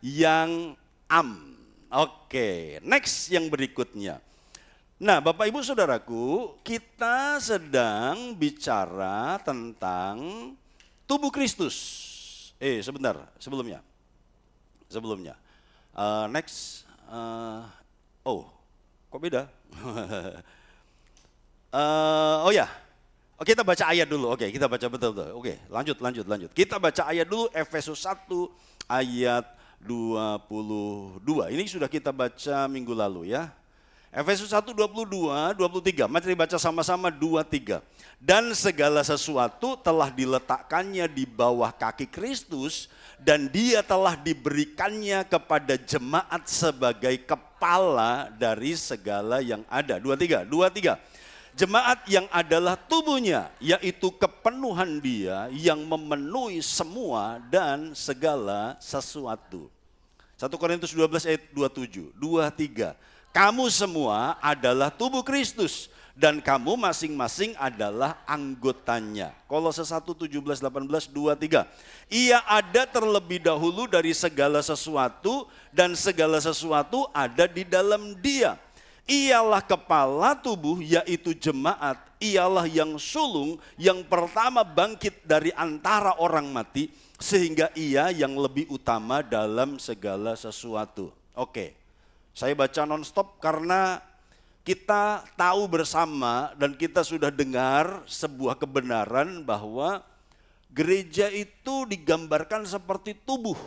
yang am. Oke, next yang berikutnya. Nah, Bapak Ibu Saudaraku, kita sedang bicara tentang tubuh Kristus. Sebentar, sebelumnya. Next. Kok beda? Kita baca ayat dulu. Oke, kita baca betul. Oke, lanjut. Kita baca ayat dulu, Efesus 1 ayat 22. Ini sudah kita baca minggu lalu ya. Efesus 1, 22, 23. Mari baca sama-sama 23. Dan segala sesuatu telah diletakkannya di bawah kaki Kristus, dan dia telah diberikannya kepada jemaat sebagai kepala dari segala yang ada. 23. Jemaat yang adalah tubuhnya, yaitu kepenuhan dia yang memenuhi semua dan segala sesuatu. 1 Korintus 12 ayat 27, 23. Kamu semua adalah tubuh Kristus dan kamu masing-masing adalah anggotanya. Kolose 1, 17, 18, 23. Ia ada terlebih dahulu dari segala sesuatu dan segala sesuatu ada di dalam dia. Ialah kepala tubuh, yaitu jemaat. Ialah yang sulung yang pertama bangkit dari antara orang mati, sehingga ia yang lebih utama dalam segala sesuatu. Oke, saya baca non-stop karena kita tahu bersama dan kita sudah dengar sebuah kebenaran bahwa gereja itu digambarkan seperti tubuh.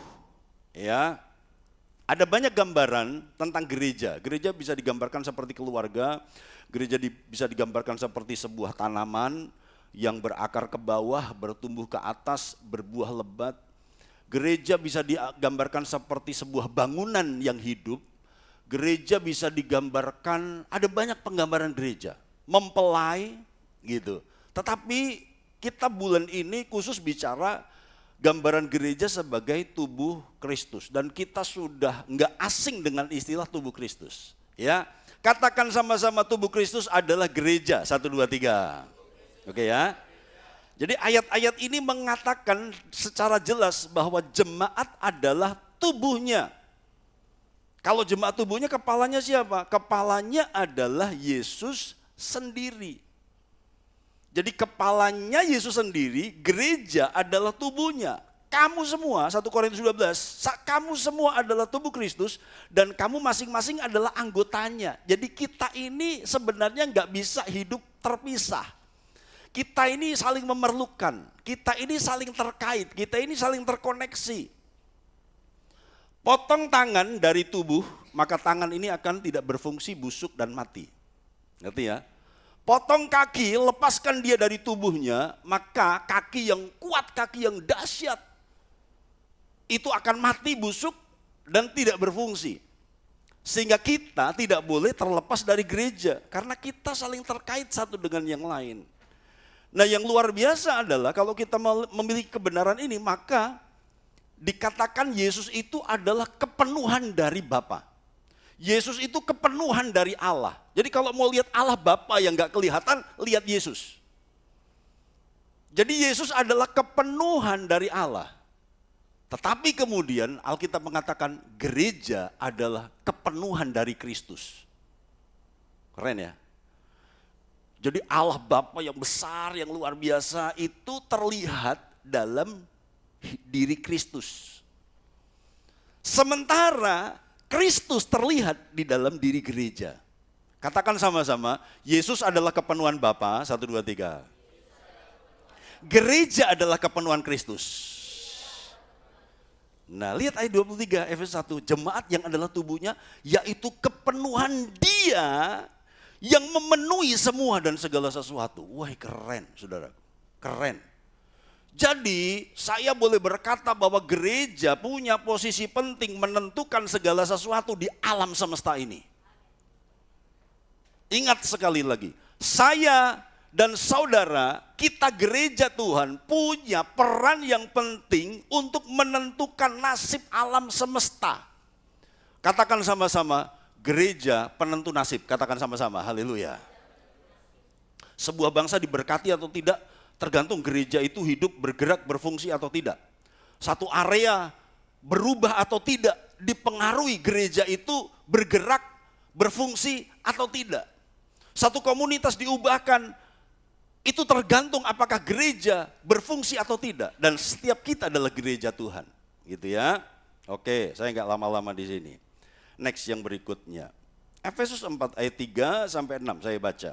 Ya. Ada banyak gambaran tentang gereja. Gereja bisa digambarkan seperti keluarga, gereja bisa digambarkan seperti sebuah tanaman yang berakar ke bawah, bertumbuh ke atas, berbuah lebat. Gereja bisa digambarkan seperti sebuah bangunan yang hidup. Gereja bisa digambarkan, ada banyak penggambaran gereja, mempelai gitu. Tetapi kita bulan ini khusus bicara gambaran gereja sebagai tubuh Kristus, dan kita sudah nggak asing dengan istilah tubuh Kristus. Ya, katakan sama-sama, tubuh Kristus adalah gereja. 1, 2, 3. Oke ya. Jadi ayat-ayat ini mengatakan secara jelas bahwa jemaat adalah tubuhnya. Kalau jemaat tubuhnya, kepalanya siapa? Kepalanya adalah Yesus sendiri. Jadi kepalanya Yesus sendiri, gereja adalah tubuhnya. Kamu semua, 1 Korintus 12, kamu semua adalah tubuh Kristus dan kamu masing-masing adalah anggotanya. Jadi kita ini sebenarnya nggak bisa hidup terpisah. Kita ini saling memerlukan, kita ini saling terkait, kita ini saling terkoneksi. Potong tangan dari tubuh, maka tangan ini akan tidak berfungsi, busuk dan mati. Ngerti ya? Potong kaki, lepaskan dia dari tubuhnya, maka kaki yang kuat, kaki yang dahsyat, itu akan mati, busuk, dan tidak berfungsi. Sehingga kita tidak boleh terlepas dari gereja, karena kita saling terkait satu dengan yang lain. Nah, yang luar biasa adalah kalau kita memiliki kebenaran ini, maka dikatakan Yesus itu adalah kepenuhan dari Bapa. Yesus itu kepenuhan dari Allah. Jadi kalau mau lihat Allah Bapa yang gak kelihatan, lihat Yesus. Jadi Yesus adalah kepenuhan dari Allah. Tetapi kemudian Alkitab mengatakan gereja adalah kepenuhan dari Kristus. Keren ya? Jadi Allah Bapa yang besar, yang luar biasa itu terlihat dalam diri Kristus. Sementara Kristus terlihat di dalam diri gereja. Katakan sama-sama, Yesus adalah kepenuhan Bapa. 1, 2, 3. Gereja adalah kepenuhan Kristus. Nah, lihat ayat 23 Efesus 1, jemaat yang adalah tubuhnya, yaitu kepenuhan dia yang memenuhi semua dan segala sesuatu. Wah, keren saudara, keren. Jadi saya boleh berkata bahwa gereja punya posisi penting menentukan segala sesuatu di alam semesta ini. Ingat sekali lagi, saya dan saudara, kita gereja Tuhan punya peran yang penting untuk menentukan nasib alam semesta. Katakan sama-sama, gereja penentu nasib. Katakan sama-sama, haleluya. Sebuah bangsa diberkati atau tidak tergantung gereja itu hidup, bergerak, berfungsi atau tidak. Satu area berubah atau tidak dipengaruhi gereja itu bergerak, berfungsi atau tidak. Satu komunitas diubahkan, itu tergantung apakah gereja berfungsi atau tidak. Dan setiap kita adalah gereja Tuhan. Gitu ya. Oke, saya nggak lama-lama di sini. Next yang berikutnya. Efesus 4 ayat 3 sampai 6 saya baca.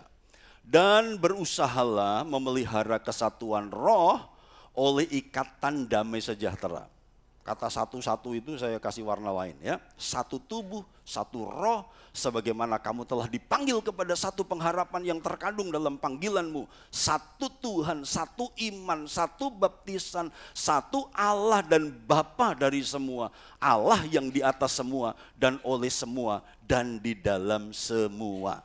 Dan berusahalah memelihara kesatuan roh oleh ikatan damai sejahtera. Kata satu-satu itu saya kasih warna lain ya. Satu tubuh, satu roh, sebagaimana kamu telah dipanggil kepada satu pengharapan yang terkandung dalam panggilanmu. Satu Tuhan, satu iman, satu baptisan, satu Allah dan Bapa dari semua. Allah yang di atas semua dan oleh semua dan di dalam semua.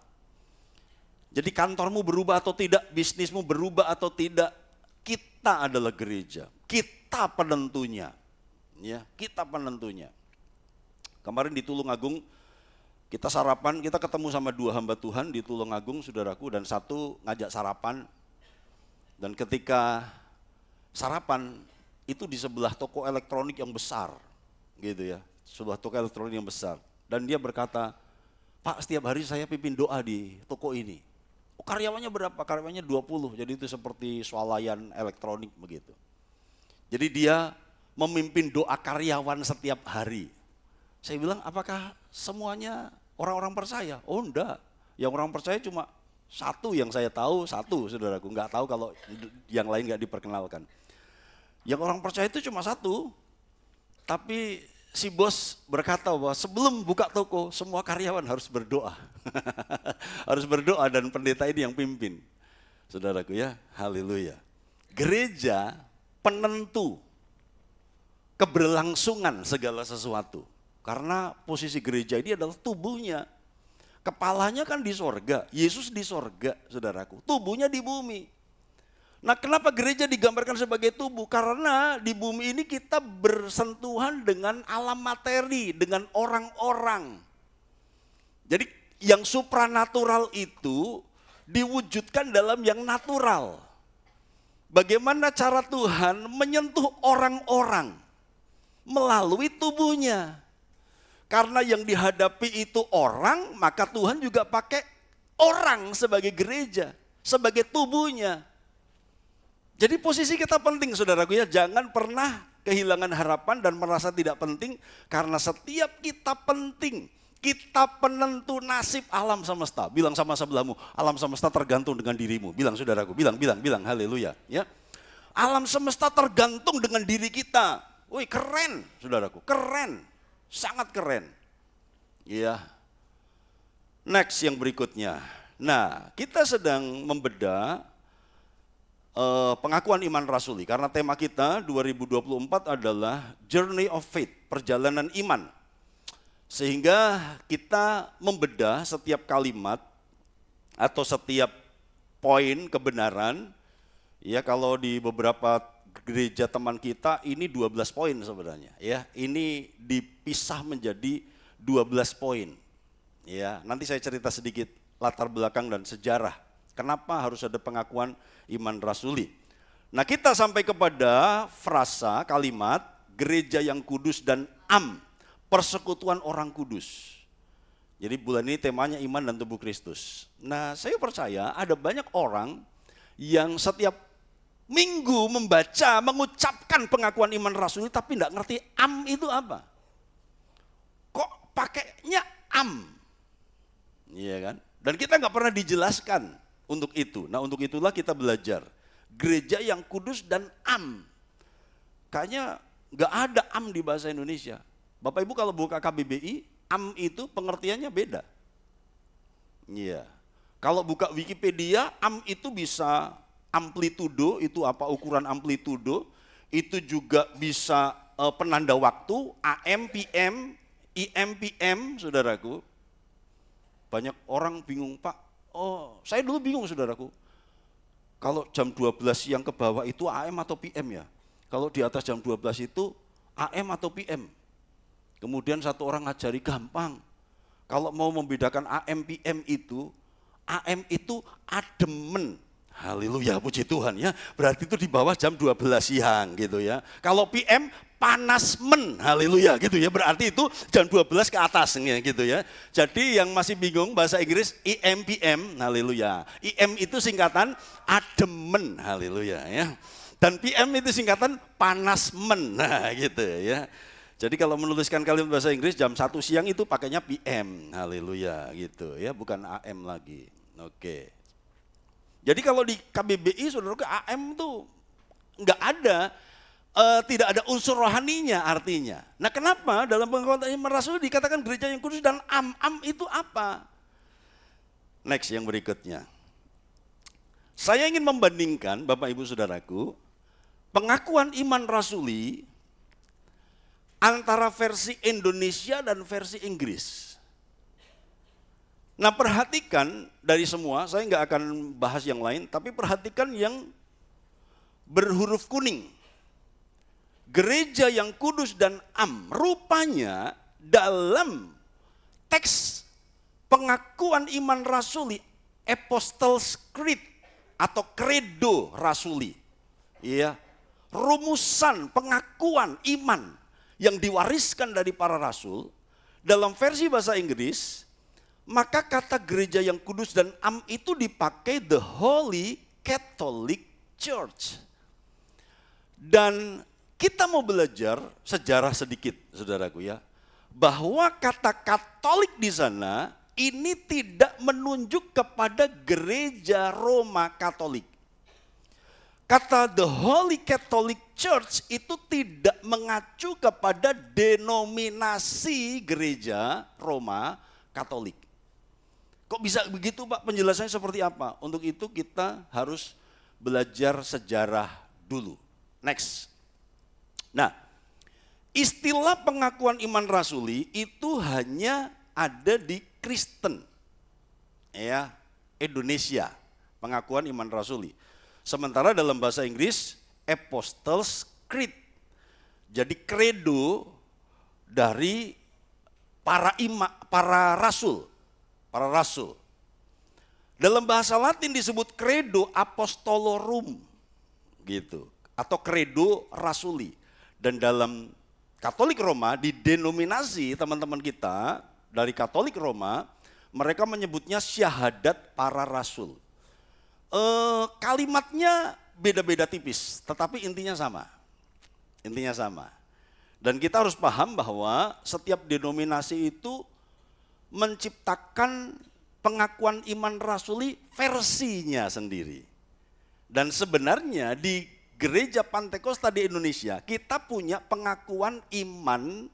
Jadi kantormu berubah atau tidak, bisnismu berubah atau tidak, kita adalah gereja, kita penentunya. Ya, kita penentunya. Kemarin di Tulungagung kita sarapan, kita ketemu sama 2 hamba Tuhan di Tulungagung, saudaraku, dan satu ngajak sarapan. Dan ketika sarapan itu di sebelah toko elektronik yang besar, gitu ya, sebuah toko elektronik yang besar. Dan dia berkata, Pak, setiap hari saya pimpin doa di toko ini. Oh, karyawannya berapa? Karyawannya 20, jadi itu seperti swalayan elektronik begitu. Jadi dia memimpin doa karyawan setiap hari. Saya bilang, apakah semuanya orang-orang percaya? Oh enggak, yang orang percaya cuma satu yang saya tahu, satu saudaraku. Enggak tahu kalau yang lain enggak diperkenalkan. Yang orang percaya itu cuma satu, tapi si bos berkata bahwa sebelum buka toko, semua karyawan harus berdoa. Harus berdoa dan pendeta ini yang pimpin. Saudaraku ya, haleluya. Gereja penentu keberlangsungan segala sesuatu. Karena posisi gereja ini adalah tubuhnya. Kepalanya kan di sorga, Yesus di sorga, saudaraku. Tubuhnya di bumi. Nah, kenapa gereja digambarkan sebagai tubuh? Karena di bumi ini kita bersentuhan dengan alam materi, dengan orang-orang. Jadi yang supranatural itu diwujudkan dalam yang natural. Bagaimana cara Tuhan menyentuh orang-orang? Melalui tubuhnya. Karena yang dihadapi itu orang, maka Tuhan juga pakai orang sebagai gereja, sebagai tubuhnya. Jadi posisi kita penting, saudaraku ya, jangan pernah kehilangan harapan dan merasa tidak penting, karena setiap kita penting. Kita penentu nasib alam semesta. Bilang sama sebelahmu, alam semesta tergantung dengan dirimu. Bilang saudaraku, bilang, haleluya ya. Alam semesta tergantung dengan diri kita. Wih, keren, saudaraku, keren, sangat keren. Iya. Next yang berikutnya. Nah, kita sedang membedah pengakuan iman rasuli, karena tema kita 2024 adalah Journey of Faith, perjalanan iman. Sehingga kita membedah setiap kalimat atau setiap poin kebenaran. Ya, kalau di beberapa gereja teman kita ini 12 poin sebenarnya ya. Ini dipisah menjadi 12 poin. Ya, nanti saya cerita sedikit latar belakang dan sejarah kenapa harus ada pengakuan iman rasuli. Nah, kita sampai kepada frasa kalimat gereja yang kudus dan persekutuan orang kudus. Jadi bulan ini temanya iman dan tubuh Kristus. Nah, saya percaya ada banyak orang yang setiap minggu membaca, mengucapkan pengakuan iman rasuli tapi tidak ngerti itu apa. Kok pakainya Iya kan? Dan kita nggak pernah dijelaskan untuk itu. Nah, untuk itulah kita belajar. Gereja yang kudus dan Kayaknya nggak ada di bahasa Indonesia. Bapak Ibu kalau buka KBBI, itu pengertiannya beda. Iya. Kalau buka Wikipedia, itu bisa amplitudo, itu apa ukuran amplitudo, itu juga bisa penanda waktu, AM, PM, IM, PM, saudaraku. Banyak orang bingung, Pak, saya dulu bingung saudaraku. Kalau jam 12 siang ke bawah itu AM atau PM ya? Kalau di atas jam 12 itu AM atau PM? Kemudian satu orang ngajari gampang. Kalau mau membedakan AM, PM itu, AM itu ademen. Haleluya, puji Tuhan ya. Berarti itu di bawah jam 12 siang gitu ya. Kalau PM panas men, haleluya gitu ya. Berarti itu jam 12 ke atasnya gitu ya. Jadi yang masih bingung bahasa Inggris IM PM, haleluya. IM itu singkatan ademen, haleluya ya. Dan PM itu singkatan panas men, nah gitu ya. Jadi kalau menuliskan kalimat bahasa Inggris jam 1 siang itu pakainya PM, haleluya gitu ya, bukan AM lagi. Oke. Jadi kalau di KBBI saudara AM tuh nggak ada, tidak ada unsur rohaninya artinya. Nah kenapa dalam pengakuan iman Rasul dikatakan gereja yang kudus dan am itu apa? Next yang berikutnya. Saya ingin membandingkan Bapak Ibu Saudaraku, pengakuan iman rasuli antara versi Indonesia dan versi Inggris. Nah perhatikan dari semua, saya nggak akan bahas yang lain, tapi perhatikan yang berhuruf kuning. Gereja yang kudus dan am, rupanya dalam teks pengakuan iman rasuli, Apostles' Creed atau Credo rasuli, ya, rumusan pengakuan iman yang diwariskan dari para rasul, dalam versi bahasa Inggris, maka kata gereja yang kudus dan am itu dipakai the Holy Catholic Church. Dan kita mau belajar sejarah sedikit, saudaraku ya, bahwa kata Katolik di sana ini tidak menunjuk kepada gereja Roma Katolik. Kata the Holy Catholic Church itu tidak mengacu kepada denominasi gereja Roma Katolik. Kok bisa begitu Pak? Penjelasannya seperti apa? Untuk itu kita harus belajar sejarah dulu. Next. Nah, istilah pengakuan iman rasuli itu hanya ada di Kristen, ya, Indonesia, pengakuan iman rasuli. Sementara dalam bahasa Inggris, Apostles' Creed. Jadi credo dari para rasul. Dalam bahasa Latin disebut credo apostolorum gitu, atau credo rasuli. Dan dalam Katolik Roma, di denominasi teman-teman kita dari Katolik Roma, mereka menyebutnya syahadat para rasul. Kalimatnya beda-beda tipis, tetapi intinya sama. Intinya sama. Dan kita harus paham bahwa setiap denominasi itu menciptakan pengakuan iman rasuli versinya sendiri. Dan sebenarnya di Gereja Pantekosta di Indonesia, kita punya pengakuan iman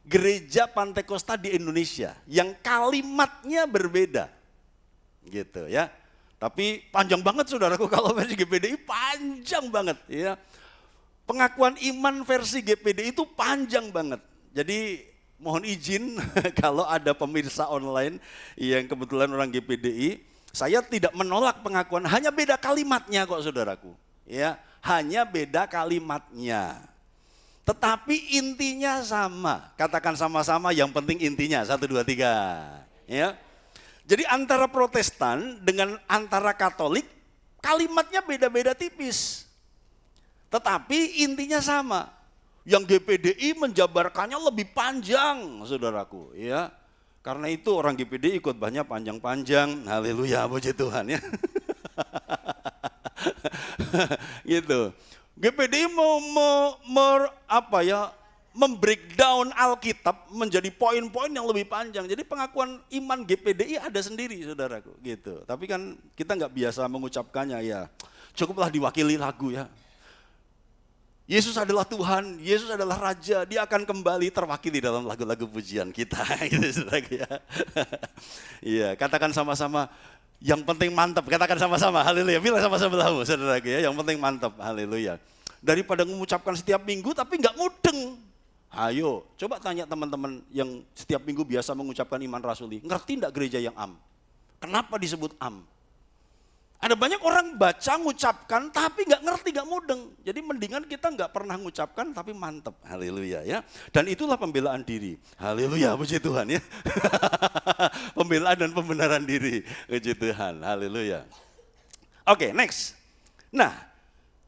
Gereja Pantekosta di Indonesia yang kalimatnya berbeda. Gitu ya. Tapi panjang banget saudaraku, kalau versi GPDI panjang banget ya. Pengakuan iman versi GPDI itu panjang banget. Jadi mohon izin kalau ada pemirsa online yang kebetulan orang GPDI, saya tidak menolak pengakuan, hanya beda kalimatnya kok saudaraku. Ya, hanya beda kalimatnya. Tetapi intinya sama. Katakan sama-sama, yang penting intinya. 1, 2, 3. Ya. Jadi antara Protestan dengan antara Katolik, kalimatnya beda-beda tipis. Tetapi intinya sama. Yang GPDI menjabarkannya lebih panjang, saudaraku, ya. Karena itu orang GPDI ikut banyak panjang-panjang. Haleluya, puji Tuhan ya. Gitu. GPDI mau membreakdown Alkitab menjadi poin-poin yang lebih panjang. Jadi pengakuan iman GPDI ada sendiri, saudaraku, gitu. Tapi kan kita nggak biasa mengucapkannya ya. Cukuplah diwakili lagu ya. Yesus adalah Tuhan, Yesus adalah Raja, Dia akan kembali terwakili dalam lagu-lagu pujian kita, gitu saudaraku ya. Iya, katakan sama-sama, yang penting mantap, katakan sama-sama, haleluya. Bilang sama-sama belahmu, saudaraku ya, yang penting mantap, haleluya. Daripada mengucapkan setiap minggu tapi nggak mudeng. Ayo, coba tanya teman-teman yang setiap minggu biasa mengucapkan iman rasuli, ngerti enggak gereja yang am? Kenapa disebut am? Ada banyak orang baca, ngucapkan, tapi nggak ngerti, nggak mudeng. Jadi mendingan kita nggak pernah ngucapkan, tapi mantep. Haleluya ya. Dan itulah pembelaan diri. Haleluya, puji Tuhan ya. Pembelaan dan pembenaran diri. Puji Tuhan, haleluya. Oke, next. Nah,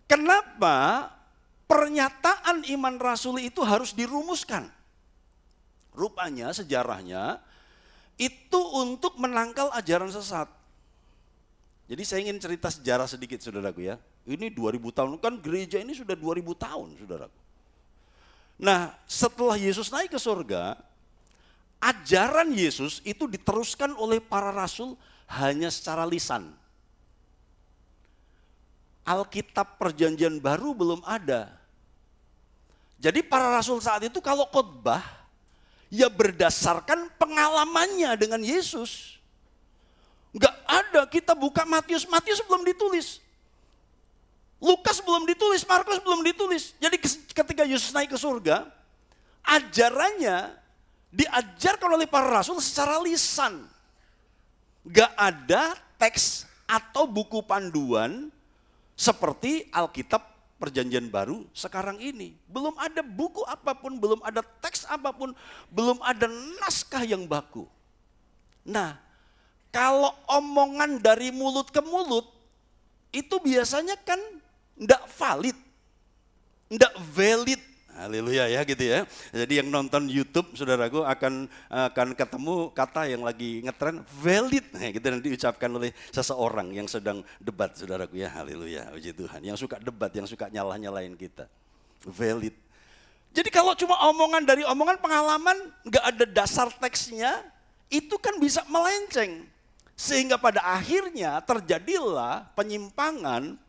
kenapa pernyataan iman rasuli itu harus dirumuskan. Rupanya sejarahnya itu untuk menangkal ajaran sesat. Jadi saya ingin cerita sejarah sedikit saudaraku ya. Ini 2000 tahun, kan gereja ini sudah 2000 tahun saudaraku. Nah setelah Yesus naik ke surga, ajaran Yesus itu diteruskan oleh para rasul hanya secara lisan. Alkitab Perjanjian Baru belum ada. Jadi para rasul saat itu kalau khotbah, ya berdasarkan pengalamannya dengan Yesus. Enggak ada, kita buka Matius belum ditulis. Lukas belum ditulis, Markus belum ditulis. Jadi ketika Yesus naik ke surga, ajarannya diajarkan oleh para rasul secara lisan. Enggak ada teks atau buku panduan seperti Alkitab Perjanjian Baru sekarang ini. Belum ada buku apapun, belum ada teks apapun, belum ada naskah yang baku. Nah, kalau omongan dari mulut ke mulut, itu biasanya kan enggak valid, enggak valid. Haleluya ya gitu ya. Jadi yang nonton YouTube saudaraku akan ketemu kata yang lagi ngetren valid. Nah, gitu yang diucapkan oleh seseorang yang sedang debat saudaraku ya. Haleluya, puji Tuhan. Yang suka debat, yang suka nyalah-nyalain kita. Valid. Jadi kalau cuma omongan dari omongan pengalaman nggak ada dasar teksnya, itu kan bisa melenceng. Sehingga pada akhirnya terjadilah penyimpangan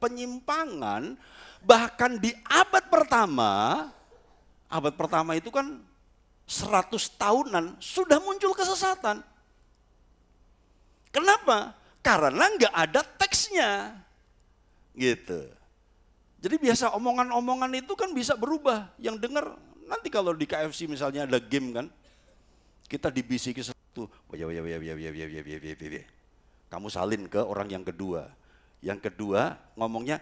bahkan di abad pertama itu kan 100 tahunan sudah muncul kesesatan. Kenapa? Karena nggak ada teksnya. Gitu. Jadi biasa omongan-omongan itu kan bisa berubah. Yang dengar nanti kalau di KFC misalnya ada game kan, kita dibisiki satu, kamu salin ke orang yang kedua. Yang kedua ngomongnya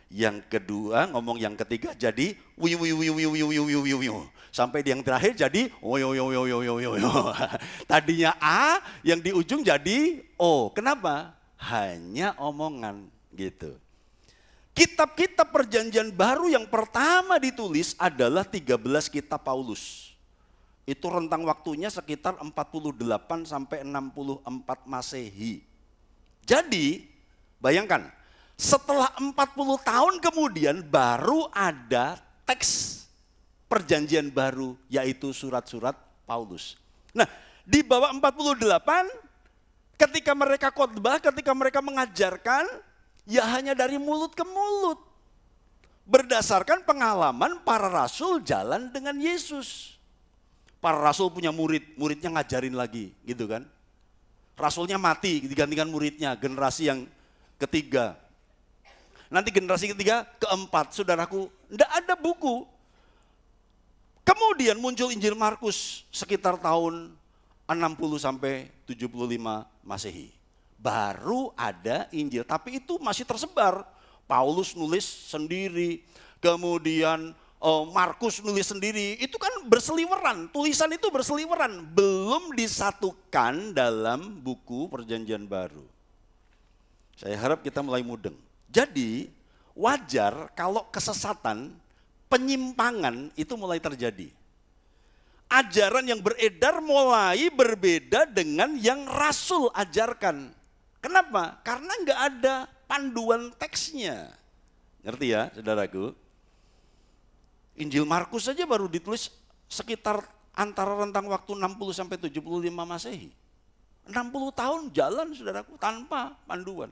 yang kedua ngomong yang ketiga jadi sampai yang terakhir jadi tadinya A yang di ujung jadi O. Kenapa? Hanya omongan gitu. Kitab-kitab Perjanjian Baru yang pertama ditulis adalah 13 kitab Paulus. Itu rentang waktunya sekitar 48 sampai 64 Masehi. Jadi bayangkan, setelah 40 tahun kemudian baru ada teks Perjanjian Baru, yaitu surat-surat Paulus. Nah, di bawah 48 ketika mereka khotbah, ketika mereka mengajarkan, ya hanya dari mulut ke mulut. Berdasarkan pengalaman para rasul jalan dengan Yesus. Para rasul punya murid, muridnya ngajarin lagi gitu kan. Rasulnya mati, digantikan muridnya, generasi yang ketiga. Nanti generasi ketiga, keempat, saudaraku, enggak ada buku. Kemudian muncul Injil Markus sekitar tahun 60 sampai 75 Masehi. Baru ada Injil, tapi itu masih tersebar. Paulus nulis sendiri, kemudian Markus nulis sendiri, itu kan berseliweran, tulisan itu berseliweran, belum disatukan dalam buku Perjanjian Baru. Saya harap kita mulai mudeng. Jadi wajar kalau kesesatan, penyimpangan itu mulai terjadi. Ajaran yang beredar mulai berbeda dengan yang rasul ajarkan. Kenapa? Karena enggak ada panduan teksnya. Ngerti ya saudaraku? Injil Markus saja baru ditulis sekitar antara rentang waktu 60 sampai 75 Masehi. 60 tahun jalan saudaraku tanpa panduan.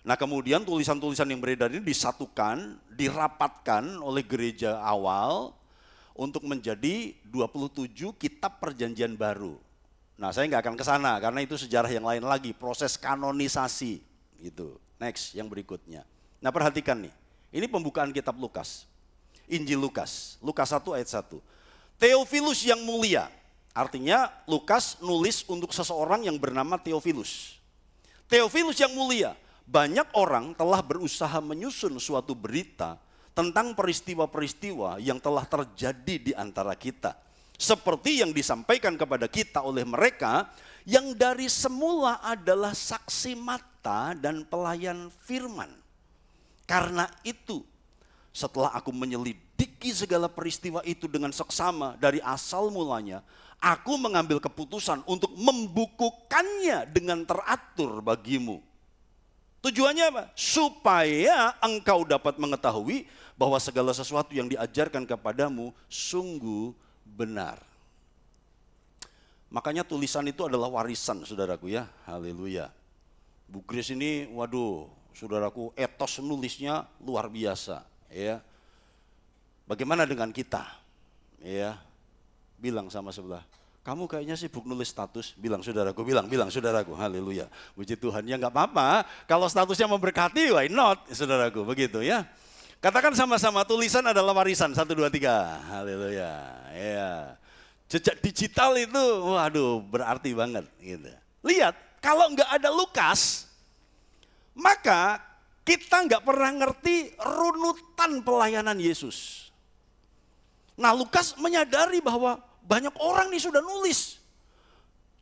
Nah kemudian tulisan-tulisan yang beredar ini disatukan, dirapatkan oleh gereja awal untuk menjadi 27 kitab Perjanjian Baru. Nah saya nggak akan ke sana karena itu sejarah yang lain lagi, proses kanonisasi gitu. Next yang berikutnya. Nah perhatikan nih, ini pembukaan kitab Lukas. Injil Lukas, Lukas 1 ayat 1. Theophilus yang mulia, artinya Lukas nulis untuk seseorang yang bernama Theophilus. Theophilus yang mulia. Banyak orang telah berusaha menyusun suatu berita tentang peristiwa-peristiwa yang telah terjadi di antara kita. Seperti yang disampaikan kepada kita oleh mereka yang dari semula adalah saksi mata dan pelayan firman. Karena itu, setelah aku menyelidiki segala peristiwa itu dengan seksama dari asal mulanya, aku mengambil keputusan untuk membukukannya dengan teratur bagimu. Tujuannya apa? Supaya engkau dapat mengetahui bahwa segala sesuatu yang diajarkan kepadamu sungguh benar. Makanya tulisan itu adalah warisan, saudaraku ya. Haleluya. Bu Grace ini, waduh, saudaraku, etos nulisnya luar biasa, ya. Bagaimana dengan kita? Ya. Bilang sama sebelah, kamu kayaknya sibuk nulis status. Bilang saudaraku, bilang saudaraku. Haleluya. Puji Tuhan. Ya enggak apa-apa. Kalau statusnya memberkati, why not? Saudaraku, begitu ya. Katakan sama-sama, tulisan adalah warisan. 1, 2, 3. Haleluya. Ya. Jejak digital itu, waduh, berarti banget gitu. Lihat, kalau enggak ada Lukas, maka kita enggak pernah ngerti runutan pelayanan Yesus. Nah, Lukas menyadari bahwa banyak orang nih sudah nulis.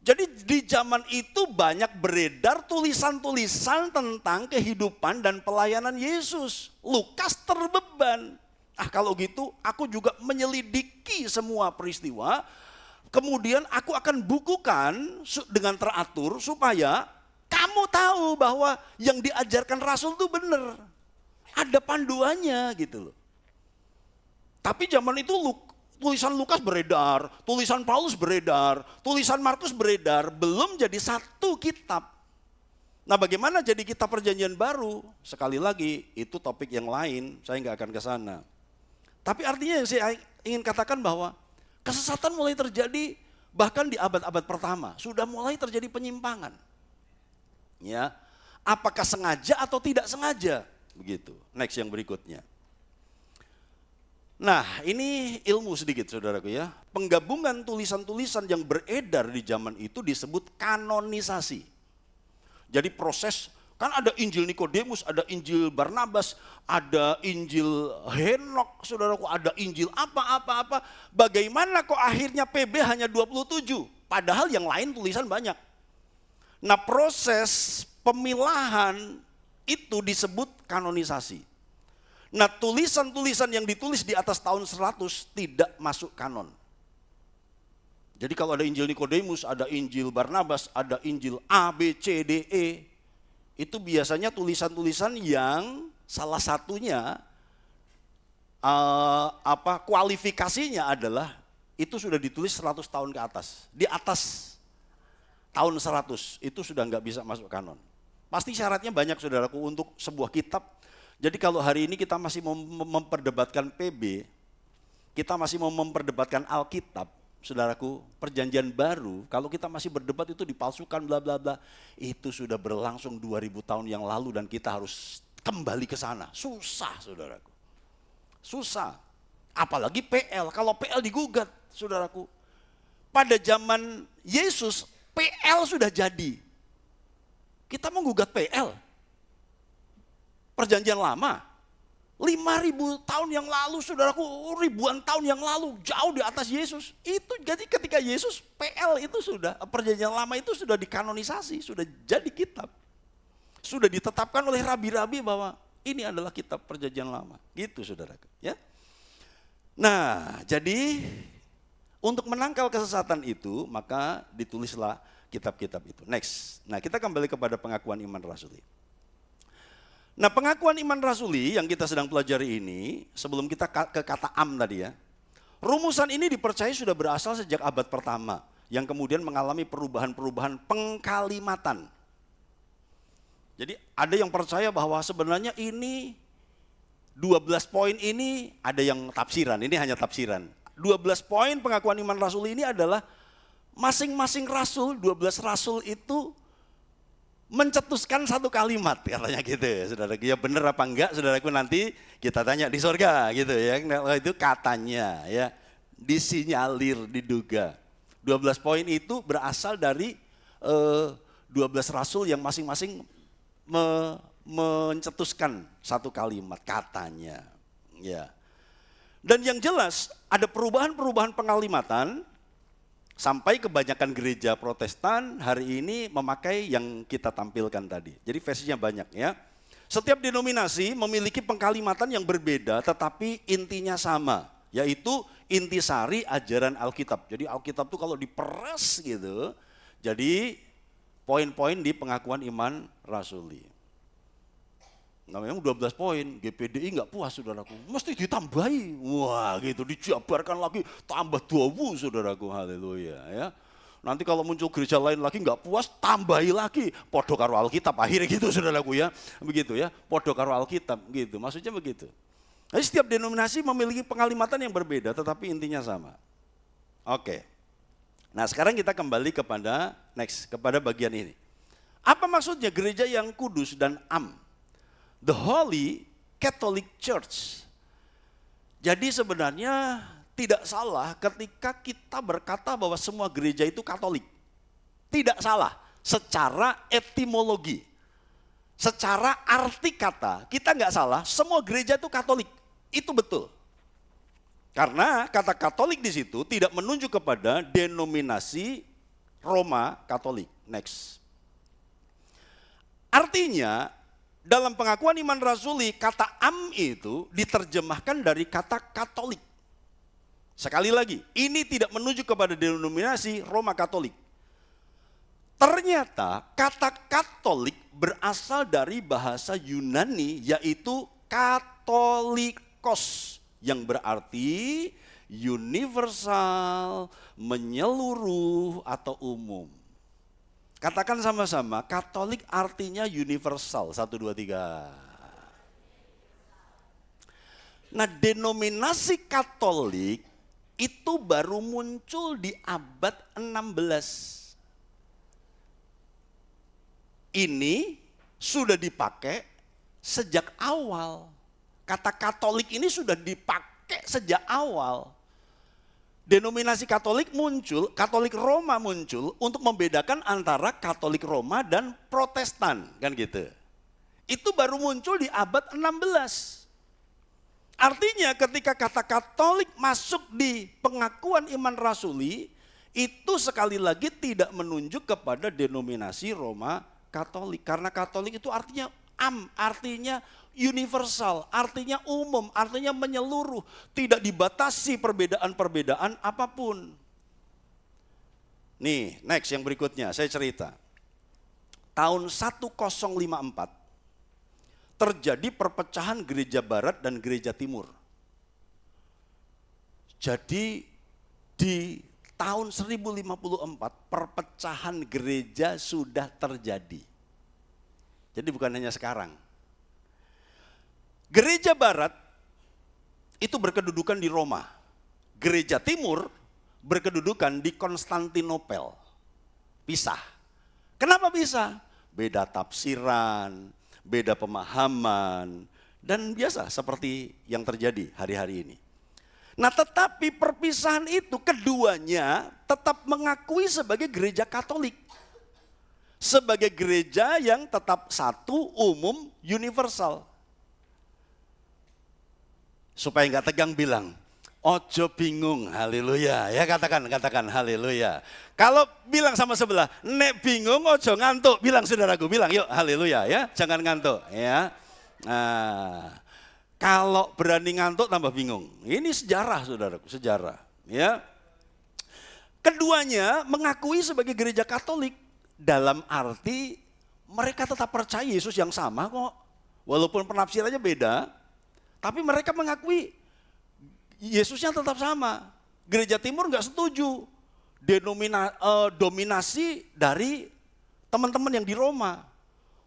Jadi di zaman itu banyak beredar tulisan-tulisan tentang kehidupan dan pelayanan Yesus. Lukas terbeban. Kalau gitu aku juga menyelidiki semua peristiwa. Kemudian aku akan bukukan dengan teratur supaya kamu tahu bahwa yang diajarkan Rasul itu benar. Ada panduannya gitu loh. Tapi zaman itu tulisan Lukas beredar, tulisan Paulus beredar, tulisan Markus beredar, belum jadi satu kitab. Nah, bagaimana jadi kitab perjanjian baru? Sekali lagi, itu topik yang lain, saya nggak akan ke sana. Tapi artinya yang saya ingin katakan bahwa kesesatan mulai terjadi bahkan di abad-abad pertama, sudah mulai terjadi penyimpangan. Ya, apakah sengaja atau tidak sengaja? Begitu. Next yang berikutnya. Nah, ini ilmu sedikit saudaraku ya. Penggabungan tulisan-tulisan yang beredar di zaman itu disebut kanonisasi. Jadi proses, kan ada Injil Nikodemus, ada Injil Barnabas, ada Injil Henok, saudaraku, ada Injil apa. Bagaimana kok akhirnya PB hanya 27? Padahal yang lain tulisan banyak. Nah, proses pemilahan itu disebut kanonisasi. Nah, tulisan-tulisan yang ditulis di atas tahun 100 tidak masuk kanon. Jadi kalau ada Injil Nikodemus, ada Injil Barnabas, ada Injil A, B, C, D, E, itu biasanya tulisan-tulisan yang salah satunya kualifikasinya adalah itu sudah ditulis 100 tahun ke atas. Di atas tahun 100 itu sudah nggak bisa masuk kanon. Pasti syaratnya banyak saudaraku untuk sebuah kitab. Jadi kalau hari ini kita masih mau memperdebatkan PB, kita masih mau memperdebatkan Alkitab, saudaraku, perjanjian baru, kalau kita masih berdebat itu dipalsukan bla bla bla, itu sudah berlangsung 2000 tahun yang lalu dan kita harus kembali ke sana. Susah, saudaraku. Susah. Apalagi PL, kalau PL digugat, saudaraku. Pada zaman Yesus, PL sudah jadi. Kita mau gugat PL. Perjanjian lama, 5.000 tahun yang lalu, saudaraku, ribuan tahun yang lalu, jauh di atas Yesus. Itu jadi ketika Yesus, PL itu sudah, perjanjian lama itu sudah dikanonisasi, sudah jadi kitab. Sudah ditetapkan oleh rabi-rabi bahwa ini adalah kitab perjanjian lama. Gitu saudaraku. Ya. Nah, jadi untuk menangkal kesesatan itu, maka ditulislah kitab-kitab itu. Next. Nah, kita kembali kepada pengakuan iman rasuli. Nah, pengakuan iman rasuli yang kita sedang pelajari ini, sebelum kita ke kata am tadi ya, rumusan ini dipercaya sudah berasal sejak abad pertama, yang kemudian mengalami perubahan-perubahan pengkalimatan. Jadi ada yang percaya bahwa sebenarnya ini 12 poin ini ada yang tafsiran, ini hanya tafsiran. 12 poin pengakuan iman rasuli ini adalah masing-masing rasul, 12 rasul itu mencetuskan satu kalimat, katanya gitu ya, saudaraku. Ya benar apa enggak, saudaraku, nanti kita tanya di surga gitu ya. Itu katanya ya, disinyalir, diduga. 12 poin itu berasal dari 12 rasul yang masing-masing mencetuskan satu kalimat, katanya. Ya. Dan yang jelas ada perubahan-perubahan pengalimatan. Sampai kebanyakan gereja Protestan hari ini memakai yang kita tampilkan tadi. Jadi versinya banyak ya. Setiap denominasi memiliki pengkalimatan yang berbeda tetapi intinya sama, yaitu intisari ajaran Alkitab. Jadi Alkitab itu kalau diperas gitu, jadi poin-poin di pengakuan iman rasuli. Nah memang 12 poin, GPDI nggak puas saudaraku, mesti ditambahi. Wah gitu, dijabarkan lagi, tambah 20 saudaraku, haleluya ya. Nanti kalau muncul gereja lain lagi nggak puas, tambahi lagi, podo karo Alkitab, akhirnya gitu saudaraku ya. Begitu ya, podo karo Alkitab gitu, maksudnya begitu. Jadi setiap denominasi memiliki pengalimatan yang berbeda tetapi intinya sama. Oke. Nah sekarang kita kembali kepada bagian ini. Apa maksudnya gereja yang kudus dan am? The Holy Catholic Church. Jadi sebenarnya tidak salah ketika kita berkata bahwa semua gereja itu Katolik. Tidak salah secara etimologi. Secara arti kata kita nggak salah, semua gereja itu Katolik. Itu betul. Karena kata Katolik di situ tidak menunjuk kepada denominasi Roma Katolik. Next. Artinya dalam pengakuan iman rasuli, kata am itu diterjemahkan dari kata Katolik. Sekali lagi, ini tidak menunjuk kepada denominasi Roma Katolik. Ternyata kata Katolik berasal dari bahasa Yunani yaitu Katolikos, yang berarti universal, menyeluruh atau umum. Katakan sama-sama, Katolik artinya universal. 1, 2, 3. Nah denominasi Katolik itu baru muncul di abad 16. Ini sudah dipakai sejak awal. Kata Katolik ini sudah dipakai sejak awal. Denominasi Katolik muncul, Katolik Roma muncul untuk membedakan antara Katolik Roma dan Protestan, kan gitu. Itu baru muncul di abad 16. Artinya ketika kata Katolik masuk di pengakuan iman rasuli, itu sekali lagi tidak menunjuk kepada denominasi Roma Katolik. Karena Katolik itu artinya artinya universal, artinya umum, artinya menyeluruh, tidak dibatasi perbedaan-perbedaan apapun. Nih, next yang berikutnya, saya cerita. Tahun 1054 terjadi perpecahan gereja barat dan gereja timur. Jadi di tahun 1054 perpecahan gereja sudah terjadi. Jadi bukan hanya sekarang. Gereja barat itu berkedudukan di Roma. Gereja timur berkedudukan di Konstantinopel. Pisah. Kenapa bisa? Beda tafsiran, beda pemahaman, dan biasa seperti yang terjadi hari-hari ini. Nah tetapi perpisahan itu keduanya tetap mengakui sebagai gereja Katolik. Sebagai gereja yang tetap satu, umum, universal. Supaya nggak tegang bilang, ojo bingung, haleluya. Ya katakan haleluya. Kalau bilang sama sebelah, nek bingung ojo ngantuk, bilang saudaraku, bilang yuk haleluya ya, jangan ngantuk ya. Nah, kalau berani ngantuk tambah bingung. Ini sejarah saudaraku, sejarah ya. Keduanya mengakui sebagai gereja Katolik dalam arti mereka tetap percaya Yesus yang sama kok. Walaupun penafsirannya beda, tapi mereka mengakui Yesusnya tetap sama. Gereja Timur nggak setuju dominasi dari teman-teman yang di Roma.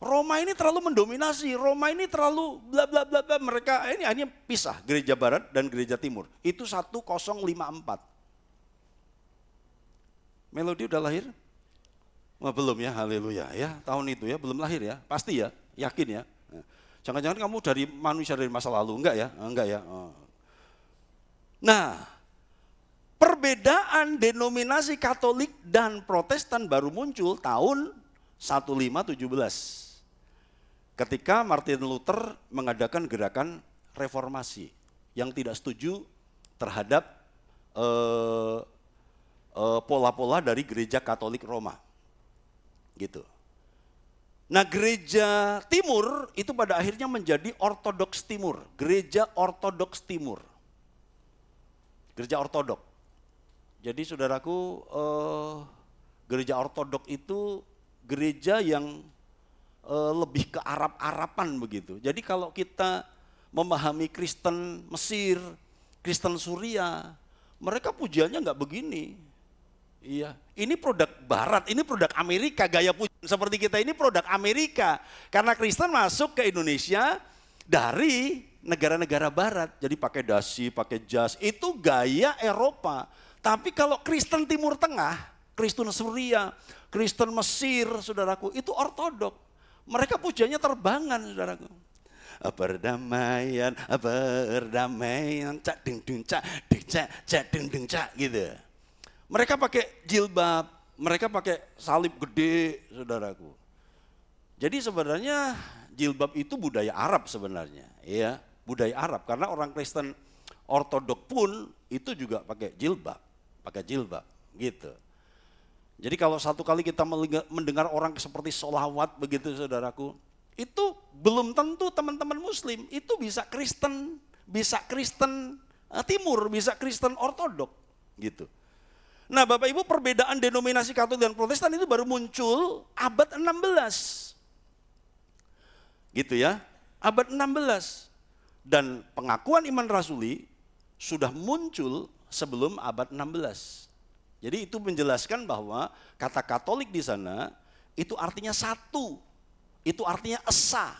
Roma ini terlalu mendominasi, Roma ini terlalu bla bla bla bla. Mereka ini hanya pisah gereja Barat dan gereja Timur. Itu 1054. Melodi udah lahir? Oh, belum ya, haleluya ya. Tahun itu ya, belum lahir ya, pasti ya, yakin ya. Jangan-jangan kamu dari manusia dari masa lalu, enggak ya? Enggak ya. Nah, perbedaan denominasi Katolik dan Protestan baru muncul tahun 1517. Ketika Martin Luther mengadakan gerakan reformasi yang tidak setuju terhadap pola-pola dari gereja Katolik Roma. Gitu. Nah, gereja timur itu pada akhirnya menjadi ortodoks timur. Gereja ortodoks timur. Gereja ortodok. Jadi saudaraku, gereja ortodok itu gereja yang lebih ke Arab-Araban begitu. Jadi kalau kita memahami Kristen Mesir, Kristen Suria, mereka pujiannya nggak begini. Iya, ini produk Barat, ini produk Amerika, gaya pujian seperti kita ini produk Amerika. Karena Kristen masuk ke Indonesia dari negara-negara Barat, jadi pakai dasi, pakai jas, itu gaya Eropa. Tapi kalau Kristen Timur Tengah, Kristen Suria, Kristen Mesir, saudaraku, itu ortodok. Mereka pujiannya terbangan, saudaraku. Perdamaian, cak ding ding cak, ding ding cak gitu. Mereka pakai jilbab, mereka pakai salib gede, saudaraku. Jadi sebenarnya jilbab itu budaya Arab sebenarnya, ya, budaya Arab. Karena orang Kristen ortodok pun itu juga pakai jilbab, gitu. Jadi kalau satu kali kita mendengar orang seperti sholawat begitu, saudaraku, itu belum tentu teman-teman Muslim itu bisa Kristen Timur, bisa Kristen ortodok, gitu. Nah, Bapak Ibu, perbedaan denominasi Katolik dan Protestan itu baru muncul abad 16. Gitu ya, abad 16. Dan pengakuan iman rasuli sudah muncul sebelum abad 16. Jadi itu menjelaskan bahwa kata Katolik di sana itu artinya satu, itu artinya esa,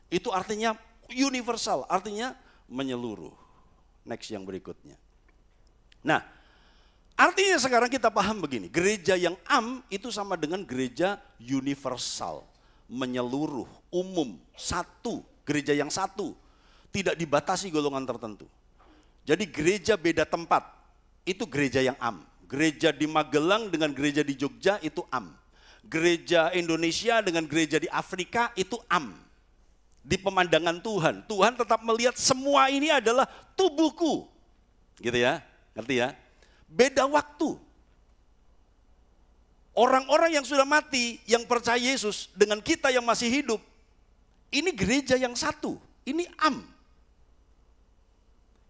itu artinya universal, artinya menyeluruh. Next yang berikutnya. Nah, artinya sekarang kita paham begini, gereja yang itu sama dengan gereja universal, menyeluruh, umum, satu, gereja yang satu, tidak dibatasi golongan tertentu. Jadi gereja beda tempat, itu gereja yang Gereja di Magelang dengan gereja di Jogja itu Gereja Indonesia dengan gereja di Afrika itu Di pemandangan Tuhan, Tuhan tetap melihat semua ini adalah tubuhku. Gitu ya, ngerti ya? Beda waktu. Orang-orang yang sudah mati, yang percaya Yesus dengan kita yang masih hidup, ini gereja yang satu, ini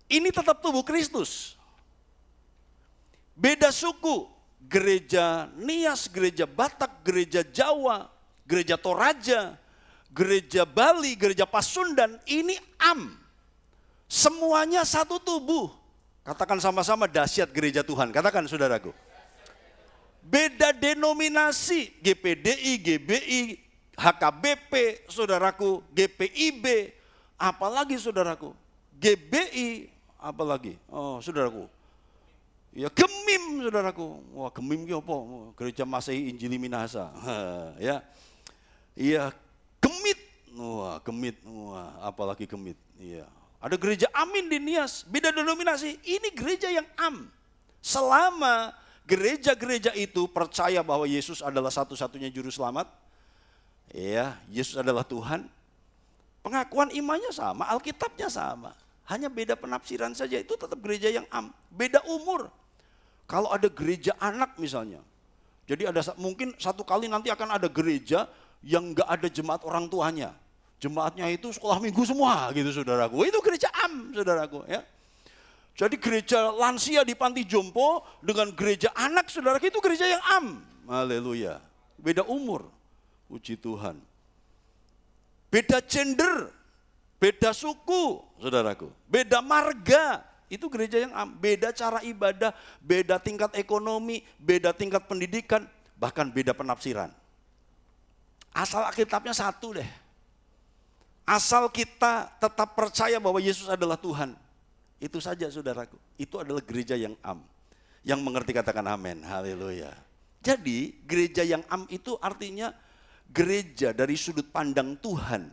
Ini tetap tubuh Kristus. Beda suku, gereja Nias, gereja Batak, gereja Jawa, gereja Toraja, gereja Bali, gereja Pasundan, ini Semuanya satu tubuh. Katakan sama-sama, dahsyat gereja Tuhan. Katakan, saudaraku. Beda denominasi, GPDI, GBI, HKBP, saudaraku, GPIB, apalagi saudaraku, GBI, apalagi, saudaraku. Ya, Gemim, saudaraku. Wah, Gemim itu apa? Gereja Masehi Injili Minahasa. Ya. Iya, Gemit. Wah, Gemit. Wah, apalagi Gemit. Iya. Ada gereja Amin di Nias, beda denominasi. Ini gereja yang Selama gereja-gereja itu percaya bahwa Yesus adalah satu-satunya juru selamat, ya, Yesus adalah Tuhan, pengakuan imannya sama, Alkitabnya sama. Hanya beda penafsiran saja, itu tetap gereja yang Beda umur. Kalau ada gereja anak misalnya, jadi ada mungkin satu kali nanti akan ada gereja yang gak ada jemaat orang tuanya. Jemaatnya itu sekolah minggu semua gitu, saudaraku. Itu gereja saudaraku, ya. Jadi gereja lansia di Panti Jompo dengan gereja anak, saudaraku, itu gereja yang Haleluya. Beda umur. Puji Tuhan. Beda gender, beda suku, saudaraku. Beda marga, itu gereja yang Beda cara ibadah, beda tingkat ekonomi, beda tingkat pendidikan, bahkan beda penafsiran. Asal Alkitabnya satu deh. Asal kita tetap percaya bahwa Yesus adalah Tuhan. Itu saja, saudaraku. Itu adalah gereja yang Yang mengerti katakan amin. Haleluya. Jadi gereja yang itu artinya gereja dari sudut pandang Tuhan.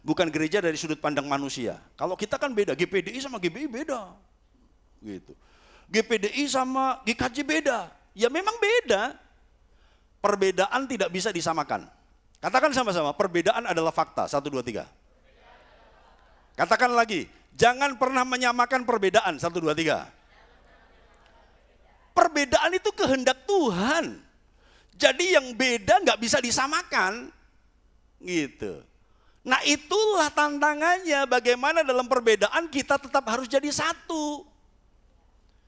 Bukan gereja dari sudut pandang manusia. Kalau kita kan beda, GPDI sama GBI beda. Gitu. GPDI sama GKJ beda. Ya memang beda. Perbedaan tidak bisa disamakan. Katakan sama-sama, perbedaan adalah fakta. 1, 2, 3. Katakan lagi, jangan pernah menyamakan perbedaan. 1, 2, 3. Perbedaan itu kehendak Tuhan. Jadi yang beda nggak bisa disamakan, gitu. Nah itulah tantangannya, bagaimana dalam perbedaan kita tetap harus jadi satu.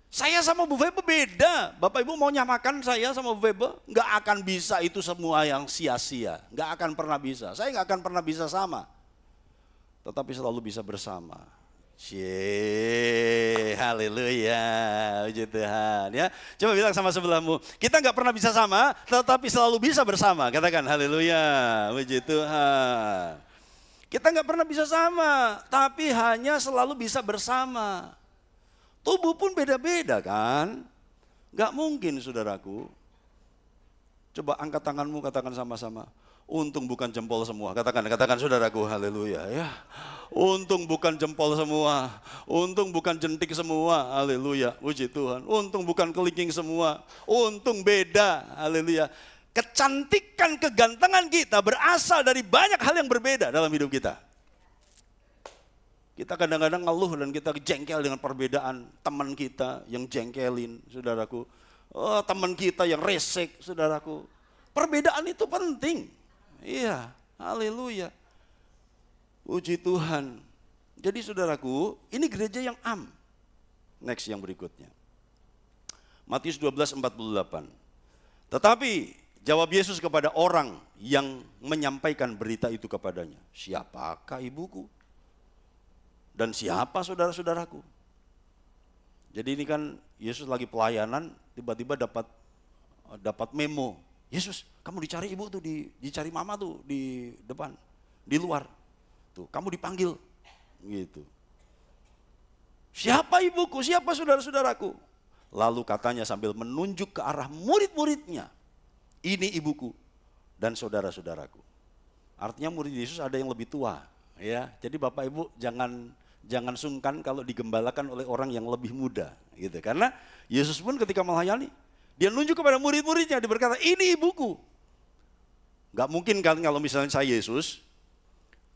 Saya sama Bu Febe beda, Bapak Ibu mau nyamakan saya sama Bu Febe, nggak akan bisa, itu semua yang sia-sia, nggak akan pernah bisa. Saya nggak akan pernah bisa sama, tetapi selalu bisa bersama. Haleluya, puji Tuhan ya. Coba bilang sama sebelahmu, kita nggak pernah bisa sama, tetapi selalu bisa bersama. Katakan haleluya, puji Tuhan. Kita nggak pernah bisa sama, tapi hanya selalu bisa bersama. Tubuh pun beda-beda kan, nggak mungkin saudaraku. Coba angkat tanganmu, katakan sama-sama. Untung bukan jempol semua, katakan saudaraku, haleluya ya. Untung bukan jempol semua, untung bukan jentik semua, haleluya, puji Tuhan. Untung bukan kelingking semua, untung beda, haleluya. Kecantikan, kegantengan kita berasal dari banyak hal yang berbeda dalam hidup kita. Kita kadang-kadang ngeluh dan kita jengkel dengan perbedaan teman kita yang jengkelin, saudaraku. Oh, teman kita yang resek, saudaraku. Perbedaan itu penting. Iya, haleluya. Puji Tuhan. Jadi saudaraku, ini gereja yang am. Next yang berikutnya. Matius 12:48. Tetapi jawab Yesus kepada orang yang menyampaikan berita itu kepadanya. Siapakah ibuku? Dan siapa saudara-saudaraku? Jadi ini kan Yesus lagi pelayanan, tiba-tiba dapat memo. Yesus, kamu dicari ibu tuh, dicari mama tuh di depan, di luar. Tuh, kamu dipanggil. Gitu. Siapa ibuku? Siapa saudara-saudaraku? Lalu katanya sambil menunjuk ke arah murid-muridnya. Ini ibuku dan saudara-saudaraku. Artinya murid Yesus ada yang lebih tua, ya. Jadi Bapak Ibu jangan sungkan kalau digembalakan oleh orang yang lebih muda, gitu. Karena Yesus pun ketika melayani, dia nunjuk kepada murid-muridnya, dia berkata, ini ibuku. Gak mungkin kan kalau misalnya saya Yesus,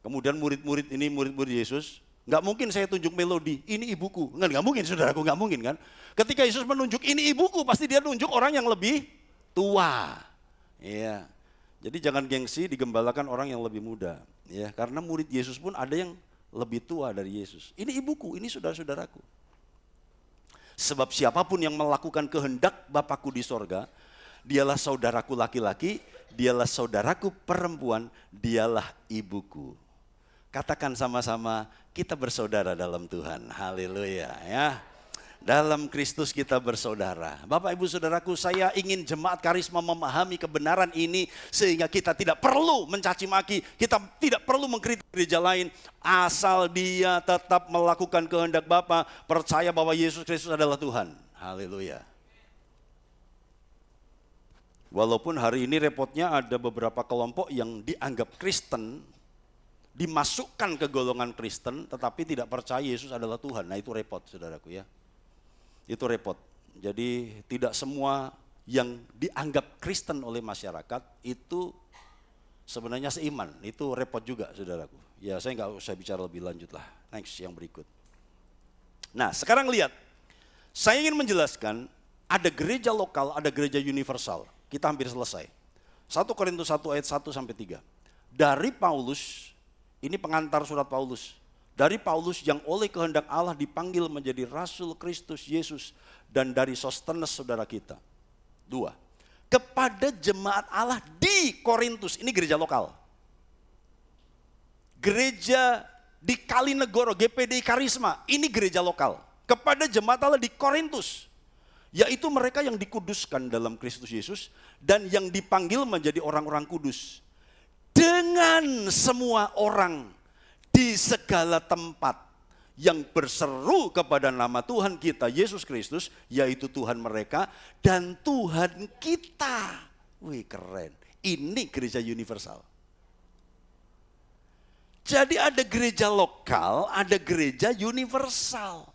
kemudian murid-murid ini murid-murid Yesus, gak mungkin saya tunjuk melodi, ini ibuku. Gak mungkin saudaraku, gak mungkin kan. Ketika Yesus menunjuk ini ibuku, pasti dia nunjuk orang yang lebih tua. Ya. Jadi jangan gengsi digembalakan orang yang lebih muda. Ya, karena murid Yesus pun ada yang lebih tua dari Yesus. Ini ibuku, ini saudara-saudaraku. Sebab siapapun yang melakukan kehendak Bapakku di sorga, dialah saudaraku laki-laki, dialah saudaraku perempuan, dialah ibuku. Katakan sama-sama, kita bersaudara dalam Tuhan. Haleluya ya. Dalam Kristus kita bersaudara. Bapak Ibu Saudaraku, saya ingin jemaat Karisma memahami kebenaran ini sehingga kita tidak perlu mencaci maki, kita tidak perlu mengkritik gereja lain, asal dia tetap melakukan kehendak Bapa, percaya bahwa Yesus Kristus adalah Tuhan. Haleluya. Walaupun hari ini repotnya ada beberapa kelompok yang dianggap Kristen, dimasukkan ke golongan Kristen, tetapi tidak percaya Yesus adalah Tuhan. Nah itu repot saudaraku ya. Itu repot. Jadi tidak semua yang dianggap Kristen oleh masyarakat itu sebenarnya seiman. Itu repot juga saudaraku. Ya saya nggak usah bicara lebih lanjut lah. Next yang berikut. Nah sekarang lihat. Saya ingin menjelaskan ada gereja lokal, ada gereja universal. Kita hampir selesai. 1 Korintus 1 ayat 1 sampai 3. Dari Paulus, ini pengantar surat Paulus. Dari Paulus yang oleh kehendak Allah dipanggil menjadi Rasul Kristus Yesus, dan dari Sostenes saudara kita. 2. Kepada jemaat Allah di Korintus, ini gereja lokal. Gereja di Kalinegoro, GPDI Karisma, ini gereja lokal. Kepada jemaat Allah di Korintus, yaitu mereka yang dikuduskan dalam Kristus Yesus dan yang dipanggil menjadi orang-orang kudus. Dengan semua orang di segala tempat yang berseru kepada nama Tuhan kita Yesus Kristus, yaitu Tuhan mereka dan Tuhan kita. Wih keren, ini gereja universal. Jadi ada gereja lokal, ada gereja universal.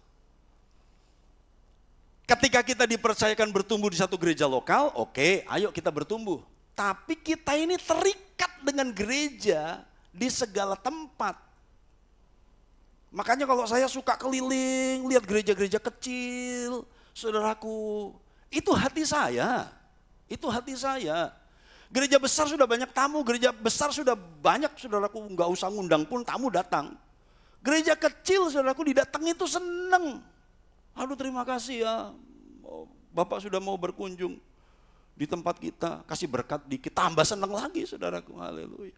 Ketika kita dipercayakan bertumbuh di satu gereja lokal, oke, ayo kita bertumbuh. Tapi kita ini terikat dengan gereja di segala tempat. Makanya kalau saya suka keliling, lihat gereja-gereja kecil, saudaraku, itu hati saya. Itu hati saya. Gereja besar sudah banyak tamu, gereja besar sudah banyak, saudaraku, nggak usah ngundang pun tamu datang. Gereja kecil, saudaraku, didatangi itu seneng. Aduh, terima kasih ya, Bapak sudah mau berkunjung di tempat kita, kasih berkat dikit, tambah seneng lagi, saudaraku, haleluya.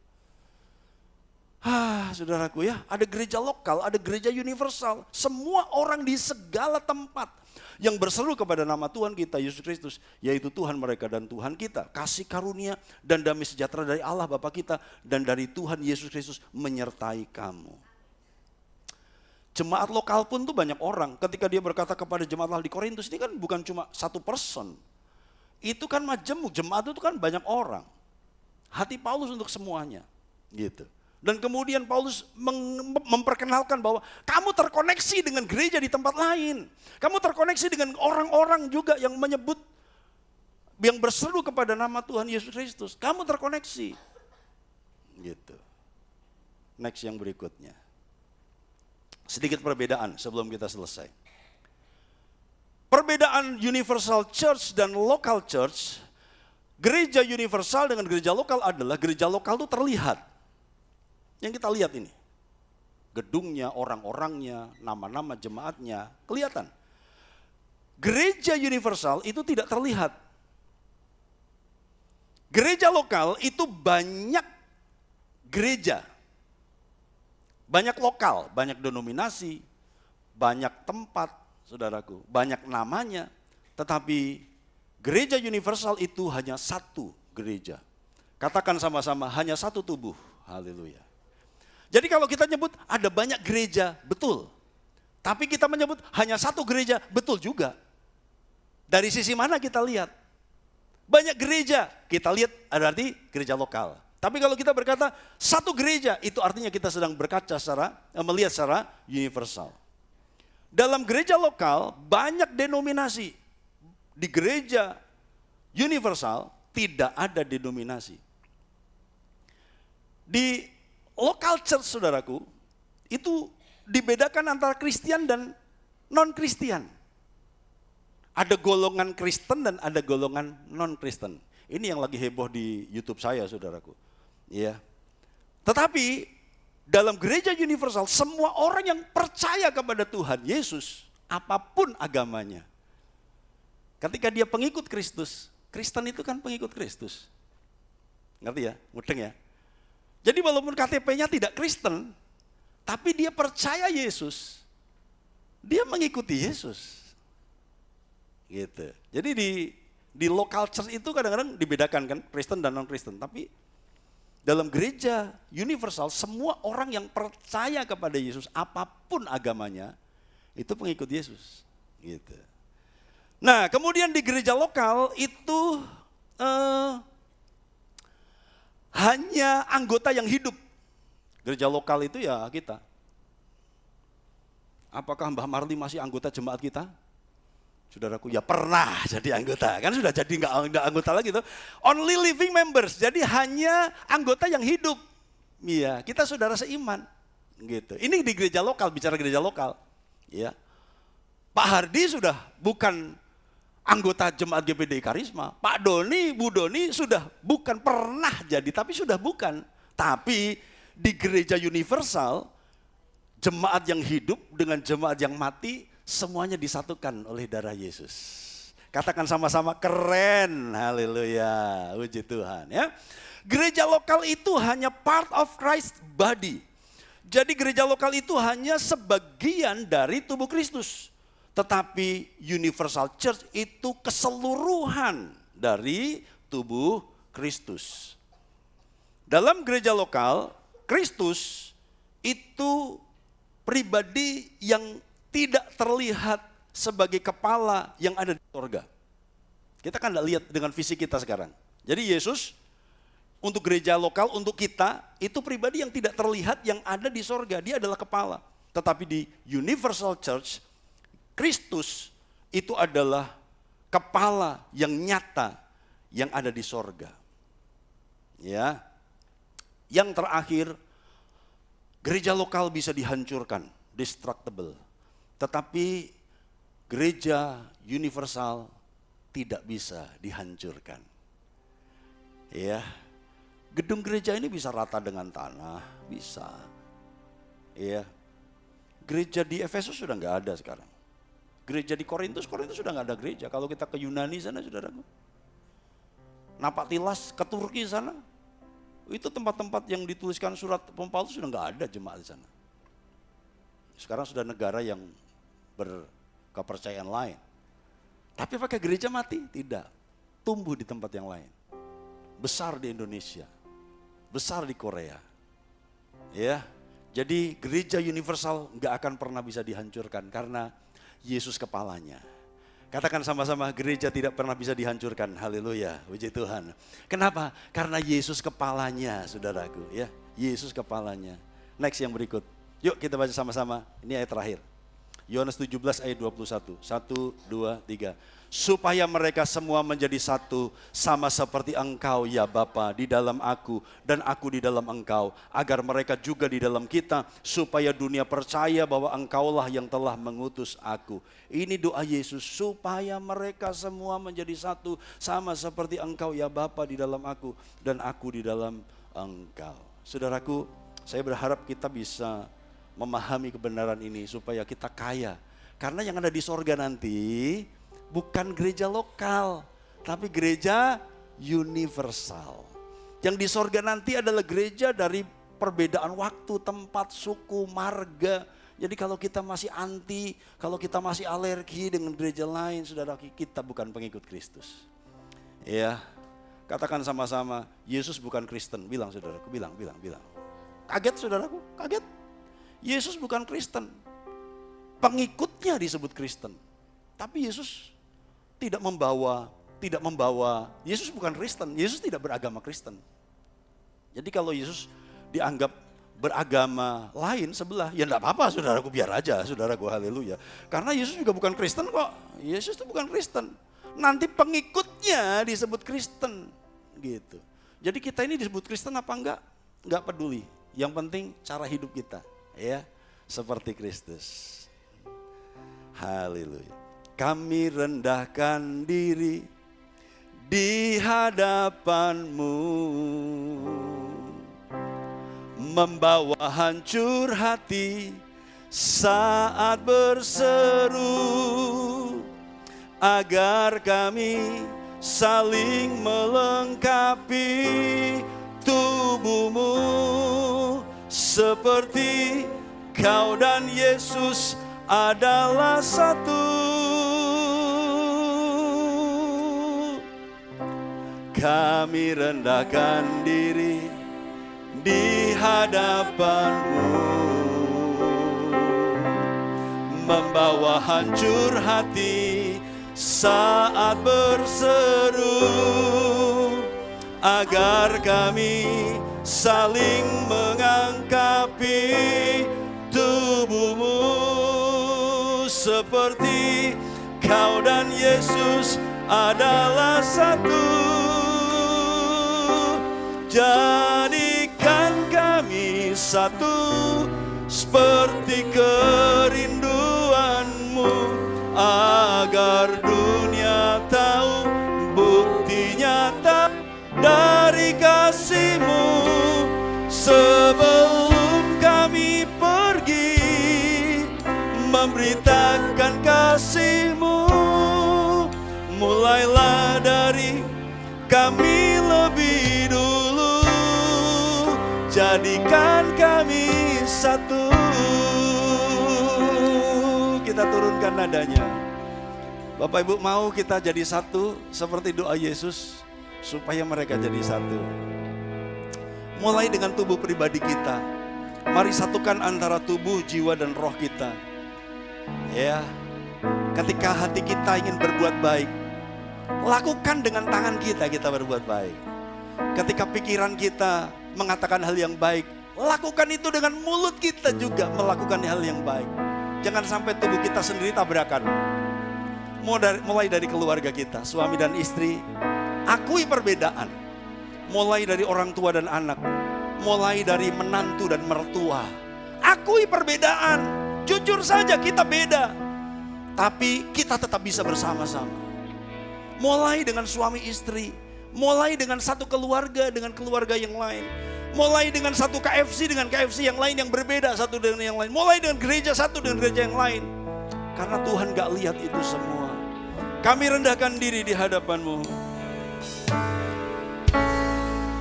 Saudaraku ya, ada gereja lokal, ada gereja universal. Semua orang di segala tempat yang berseru kepada nama Tuhan kita, Yesus Kristus, yaitu Tuhan mereka dan Tuhan kita. Kasih karunia dan damai sejahtera dari Allah Bapa kita dan dari Tuhan Yesus Kristus menyertai kamu. Jemaat lokal pun tuh banyak orang. Ketika dia berkata kepada jemaat Allah di Korintus, ini kan bukan cuma satu person. Itu kan majemuk, jemaat itu kan banyak orang. Hati Paulus untuk semuanya, gitu. Dan kemudian Paulus memperkenalkan bahwa kamu terkoneksi dengan gereja di tempat lain. Kamu terkoneksi dengan orang-orang juga yang menyebut, yang berseru kepada nama Tuhan Yesus Kristus. Kamu terkoneksi. Gitu. Next yang berikutnya. Sedikit perbedaan sebelum kita selesai. Perbedaan universal church dan local church. Gereja universal dengan gereja lokal adalah gereja lokal itu terlihat. Yang kita lihat ini, gedungnya, orang-orangnya, nama-nama jemaatnya, kelihatan. Gereja universal itu tidak terlihat. Gereja lokal itu banyak gereja, banyak lokal, banyak denominasi, banyak tempat, saudaraku, banyak namanya. Tetapi gereja universal itu hanya satu gereja. Katakan sama-sama, hanya satu tubuh, haleluya. Jadi kalau kita nyebut ada banyak gereja, betul. Tapi kita menyebut hanya satu gereja, betul juga. Dari sisi mana kita lihat? Banyak gereja, kita lihat berarti gereja lokal. Tapi kalau kita berkata satu gereja, itu artinya kita sedang melihat secara universal. Dalam gereja lokal banyak denominasi. Di gereja universal tidak ada denominasi. Di local church, saudaraku, itu dibedakan antara Kristen dan non-Kristen. Ada golongan Kristen dan ada golongan non-Kristen. Ini yang lagi heboh di YouTube saya, saudaraku. Iya. Tetapi dalam gereja universal, semua orang yang percaya kepada Tuhan Yesus, apapun agamanya, ketika dia pengikut Kristus, Kristen itu kan pengikut Kristus. Ngerti ya? Mudeng ya? Jadi walaupun KTP-nya tidak Kristen, tapi dia percaya Yesus, dia mengikuti Yesus. Gitu. Jadi di local church itu kadang-kadang dibedakan kan, Kristen dan non-Kristen. Tapi dalam gereja universal, semua orang yang percaya kepada Yesus, apapun agamanya, itu pengikut Yesus. Gitu. Nah, kemudian di gereja lokal itu hanya anggota yang hidup. Gereja lokal itu ya kita. Apakah Mbah Marli masih anggota jemaat kita? Saudaraku, ya pernah jadi anggota. Kan sudah jadi enggak anggota lagi tuh. Only living members. Jadi hanya anggota yang hidup. Iya, kita saudara seiman. Gitu. Ini di gereja lokal, bicara gereja lokal. Ya. Pak Hardi sudah bukan anggota jemaat GPDI Karisma. Pak Doni, Bu Doni sudah bukan pernah jadi, tapi sudah bukan. Tapi di gereja universal, jemaat yang hidup dengan jemaat yang mati, semuanya disatukan oleh darah Yesus. Katakan sama-sama, keren, haleluya, puji Tuhan ya. Gereja lokal itu hanya part of Christ body. Jadi gereja lokal itu hanya sebagian dari tubuh Kristus. Tetapi universal church itu keseluruhan dari tubuh Kristus. Dalam gereja lokal, Kristus itu pribadi yang tidak terlihat sebagai kepala yang ada di surga. Kita kan tidak lihat dengan fisik kita sekarang. Jadi Yesus untuk gereja lokal, untuk kita, itu pribadi yang tidak terlihat yang ada di surga. Dia adalah kepala. Tetapi di universal church, Kristus itu adalah kepala yang nyata yang ada di sorga. Ya. Yang terakhir, gereja lokal bisa dihancurkan, destructible. Tetapi gereja universal tidak bisa dihancurkan. Ya, gedung gereja ini bisa rata dengan tanah, bisa. Ya, gereja di Efesus sudah nggak ada sekarang. Gereja di Korintus sudah nggak ada gereja. Kalau kita ke Yunani sana, saudaraku, Napaktilas ke Turki sana, itu tempat-tempat yang dituliskan surat Paulus sudah nggak ada jemaat di sana. Sekarang sudah negara yang berkepercayaan lain. Tapi apakah gereja mati? Tidak. Tumbuh di tempat yang lain. Besar di Indonesia, besar di Korea. Ya, jadi gereja universal nggak akan pernah bisa dihancurkan karena Yesus kepalanya. Katakan sama-sama, gereja tidak pernah bisa dihancurkan. Haleluya, puji Tuhan. Kenapa? Karena Yesus kepalanya, saudaraku. Ya, Yesus kepalanya. Next yang berikut. Yuk kita baca sama-sama. Ini ayat terakhir. Yohanes 17 ayat 21. 1, 2, 3. Supaya mereka semua menjadi satu, sama seperti Engkau ya Bapa di dalam aku dan aku di dalam Engkau, agar mereka juga di dalam kita, supaya dunia percaya bahwa Engkaulah yang telah mengutus aku. Ini doa Yesus, supaya mereka semua menjadi satu, sama seperti Engkau ya Bapa di dalam aku dan aku di dalam Engkau. Saudaraku, saya berharap kita bisa memahami kebenaran ini supaya kita kaya. Karena yang ada di sorga nanti bukan gereja lokal, tapi gereja universal. Yang di sorga nanti adalah gereja dari perbedaan waktu, tempat, suku, marga. Jadi kalau kita masih anti, kalau kita masih alergi dengan gereja lain, saudara, kita bukan pengikut Kristus. Ya, katakan sama-sama, Yesus bukan Kristen. Bilang saudaraku, bilang. Kaget saudaraku, kaget. Yesus bukan Kristen. Pengikutnya disebut Kristen. Tapi Yesus tidak membawa, Yesus bukan Kristen, Yesus tidak beragama Kristen. Jadi kalau Yesus dianggap beragama lain sebelah, ya enggak apa-apa saudaraku, biar aja saudaraku, haleluya. Karena Yesus juga bukan Kristen kok, Yesus itu bukan Kristen. Nanti pengikutnya disebut Kristen, gitu. Jadi kita ini disebut Kristen apa enggak? Enggak peduli, yang penting cara hidup kita, ya, seperti Kristus. Haleluya. Kami rendahkan diri di hadapan-Mu, membawa hancur hati saat berseru, agar kami saling melengkapi tubuh-Mu, seperti Kau dan Yesus adalah satu. Kami rendahkan diri di hadapan-Mu, membawa hancur hati saat berseru, agar kami saling mengangkapi tubuh-Mu, seperti Kau dan Yesus adalah satu. Jadikan kami satu, seperti kerinduan-Mu, agar dunia tahu bukti nyata dari kasih-Mu. Sebelum kami pergi memberitakan kasih-Mu, mulailah dari kami lebih dulu. Jadikan kami satu. Kita turunkan nadanya. Bapak Ibu, mau kita jadi satu seperti doa Yesus, supaya mereka jadi satu. Mulai dengan tubuh pribadi kita. Mari satukan antara tubuh, jiwa, dan roh kita. Ya, ketika hati kita ingin berbuat baik, lakukan dengan tangan kita berbuat baik. Ketika pikiran kita mengatakan hal yang baik, lakukan itu dengan mulut kita juga melakukan hal yang baik. Jangan sampai tubuh kita sendiri tabrakan. Mulai dari keluarga kita, suami dan istri, akui perbedaan. Mulai dari orang tua dan anak, mulai dari menantu dan mertua, akui perbedaan. Jujur saja kita beda, tapi kita tetap bisa bersama-sama. Mulai dengan suami istri, Mulai dengan satu keluarga dengan keluarga yang lain. Mulai dengan satu KFC dengan KFC yang lain yang berbeda satu dengan yang lain. Mulai dengan gereja satu dengan gereja yang lain. Karena Tuhan gak lihat itu semua. Kami rendahkan diri di hadapan-Mu.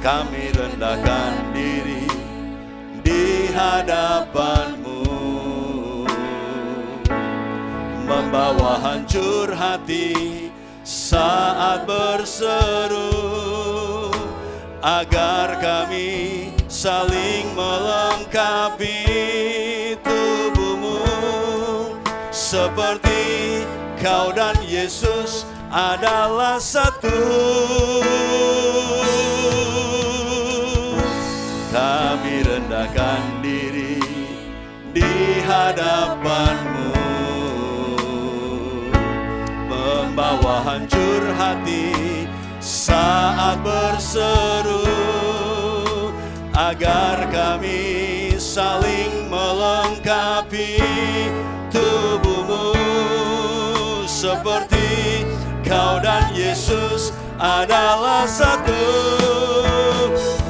Kami rendahkan diri di hadapan-Mu. Membawa hancur hati saat berseru, agar kami saling melengkapi tubuh-Mu. Seperti Kau dan Yesus adalah satu. Kami rendahkan diri di hadapan-Mu. Membawa hancur hati saat berseru, agar kami saling melengkapi tubuh-Mu. Seperti Kau dan Yesus adalah satu.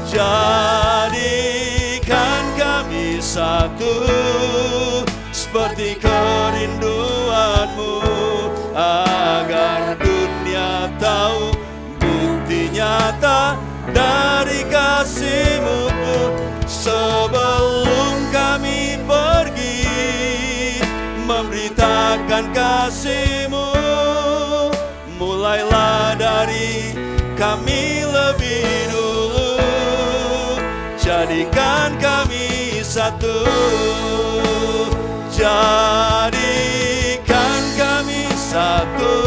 Jadikan kami satu, seperti kerinduan-Mu, agar dunia tahu bukti nyata dari kasih-Mu. Sebelum kami pergi memberitakan kasih-Mu, mulailah dari kami lebih dulu. Jadikan kami satu. Jadikan kami satu,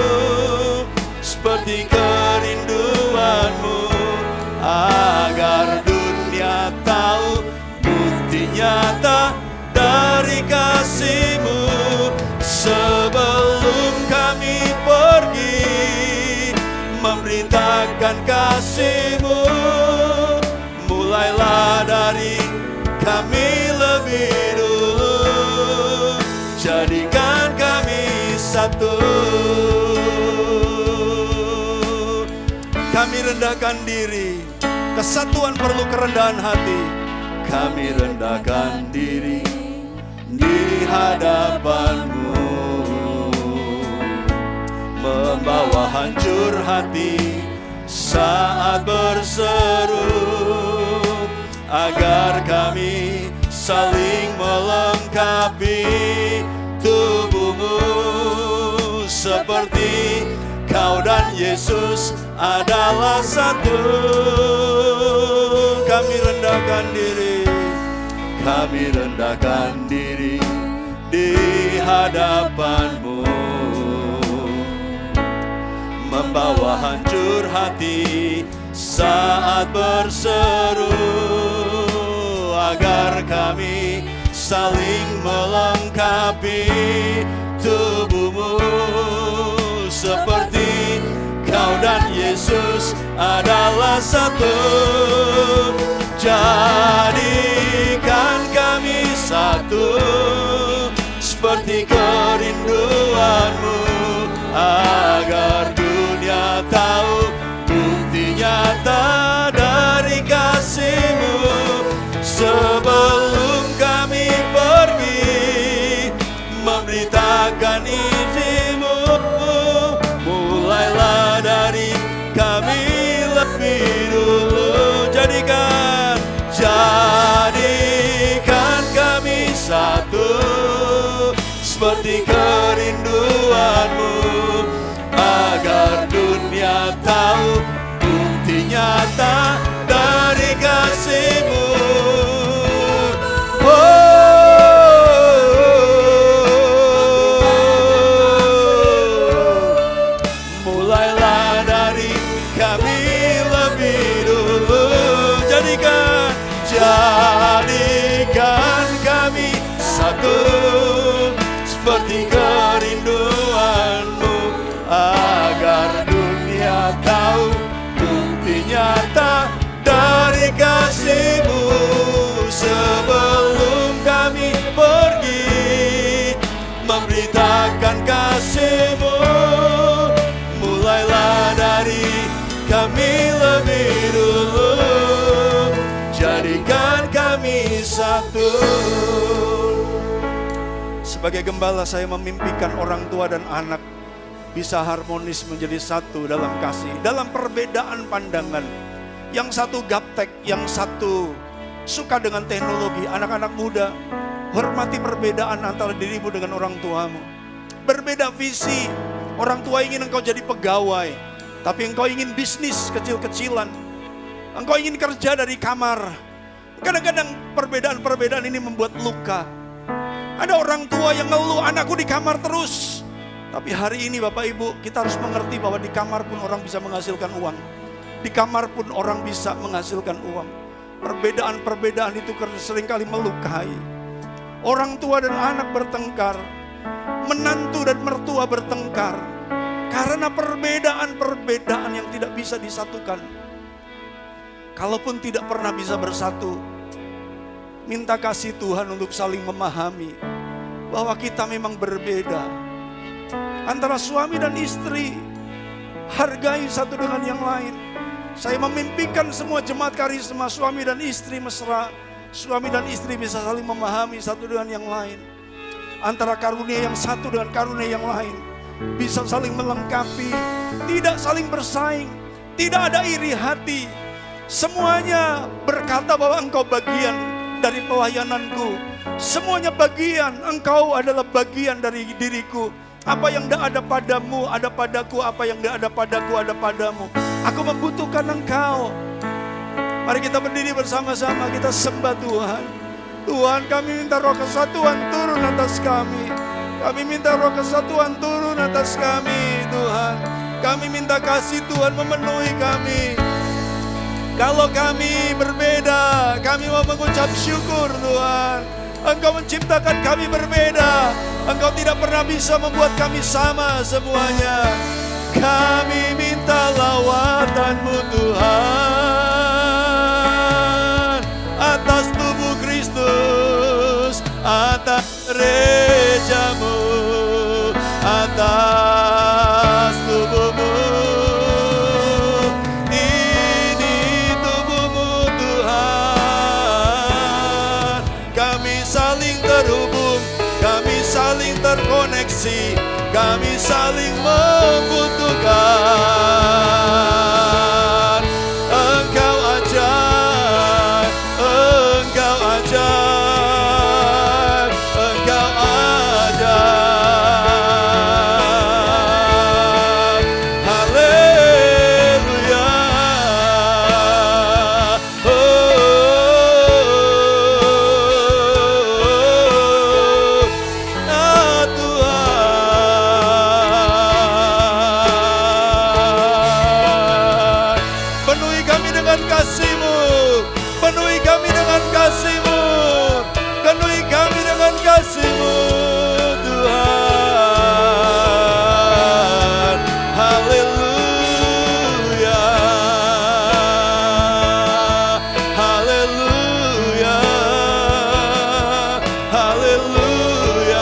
seperti kerinduan-Mu, agar dunia tahu bukti nyata dari kasih-Mu. Sebelum kami pergi memberitakan kasih-Mu, mulailah dari kami lebih dulu. Jadikan kami satu. Kami rendahkan diri. Kesatuan perlu kerendahan hati. Kami rendahkan diri di hadapan-Mu. Membawa hancur hati saat berseru, agar kami saling melengkapi tubuh-Mu. Seperti Kau dan Yesus adalah satu. Kami rendahkan diri. Kami rendahkan diri di hadapan-Mu. Membawa hancur hati saat berseru, agar kami saling melengkapi tubuh-Mu. Seperti Kau dan Yesus adalah satu. Jadikan kami satu, seperti kerinduan-Mu, agar dunia tahu bukti nyata dari kasih-Mu. Sebelum kami pergi memberitakan Injil-Mu, mulailah dari kami lebih dulu. Jadikan kami satu, seperti kerinduan-Mu, agar dunia tahu bukti nyata dari kasih-Mu. Mulailah dari kami lebih dulu. Jadikan kami satu, seperti kerinduan-Mu, agar dunia tahu bukti nyata dari kasih-Mu. Sebelum kami pergi memberitakan kasih-Mu, mulailah dari kami satu. Sebagai gembala saya memimpikan orang tua dan anak bisa harmonis menjadi satu dalam kasih, dalam perbedaan pandangan. Yang satu gaptek, yang satu suka dengan teknologi. Anak-anak muda, hormati perbedaan antara dirimu dengan orang tuamu. Berbeda visi, orang tua ingin engkau jadi pegawai, tapi engkau ingin bisnis kecil-kecilan. Engkau ingin kerja dari kamar. Kadang-kadang perbedaan-perbedaan ini membuat luka. Ada orang tua yang ngeluh, anakku di kamar terus. Tapi hari ini Bapak Ibu, kita harus mengerti bahwa di kamar pun orang bisa menghasilkan uang. Di kamar pun orang bisa menghasilkan uang. Perbedaan-perbedaan itu seringkali melukai. Orang tua dan anak bertengkar. Menantu dan mertua bertengkar. Karena perbedaan-perbedaan yang tidak bisa disatukan. Kalaupun tidak pernah bisa bersatu, minta kasih Tuhan untuk saling memahami bahwa kita memang berbeda. Antara suami dan istri, hargai satu dengan yang lain. Saya memimpikan semua jemaat karisma, suami dan istri mesra. Suami dan istri bisa saling memahami satu dengan yang lain. Antara karunia yang satu dengan karunia yang lain, bisa saling melengkapi, tidak saling bersaing, tidak ada iri hati. Semuanya berkata bahwa engkau bagian dari pelayananku. Semuanya bagian, engkau adalah bagian dari diriku. Apa yang tidak ada padamu, ada padaku. Apa yang tidak ada padaku, ada padamu. Aku membutuhkan engkau. Mari kita berdiri bersama-sama, kita sembah Tuhan. Tuhan, kami minta roh kesatuan turun atas kami. Kami minta roh kesatuan turun atas kami, Tuhan. Kami minta kasih Tuhan memenuhi kami. Kalau kami berbeda, kami mau mengucap syukur Tuhan. Engkau menciptakan kami berbeda. Engkau tidak pernah bisa membuat kami sama semuanya. Kami minta lawatan-Mu Tuhan, atas tubuh Kristus, atas gereja-Mu, atas tubuh-Mu. Saling terkoneksi, kami saling membutuhkan. Engkau ajaib, Engkau ajaib, Engkau ajaib. Haleluya.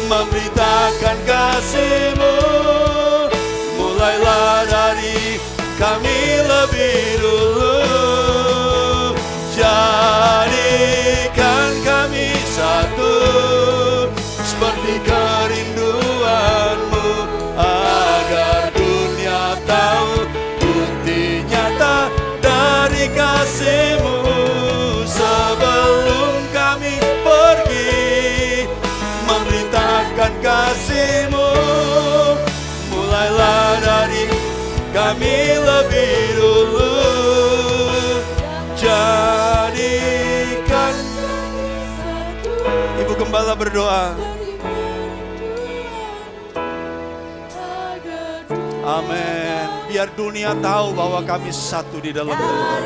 Memberitakan kasih-Mu, mulailah dari kami lebih dulu. Jadikan kami satu, seperti kerinduan-Mu, agar dunia tahu bukti nyata dari kasih-Mu. Sebelum kami pergi, memberitakan kasih-Mu, mulailah dari kami lebih dulu. Jadikan. Ibu Gembala berdoa. Amin. Biar dunia tahu bahwa kami satu di dalam Tuhan.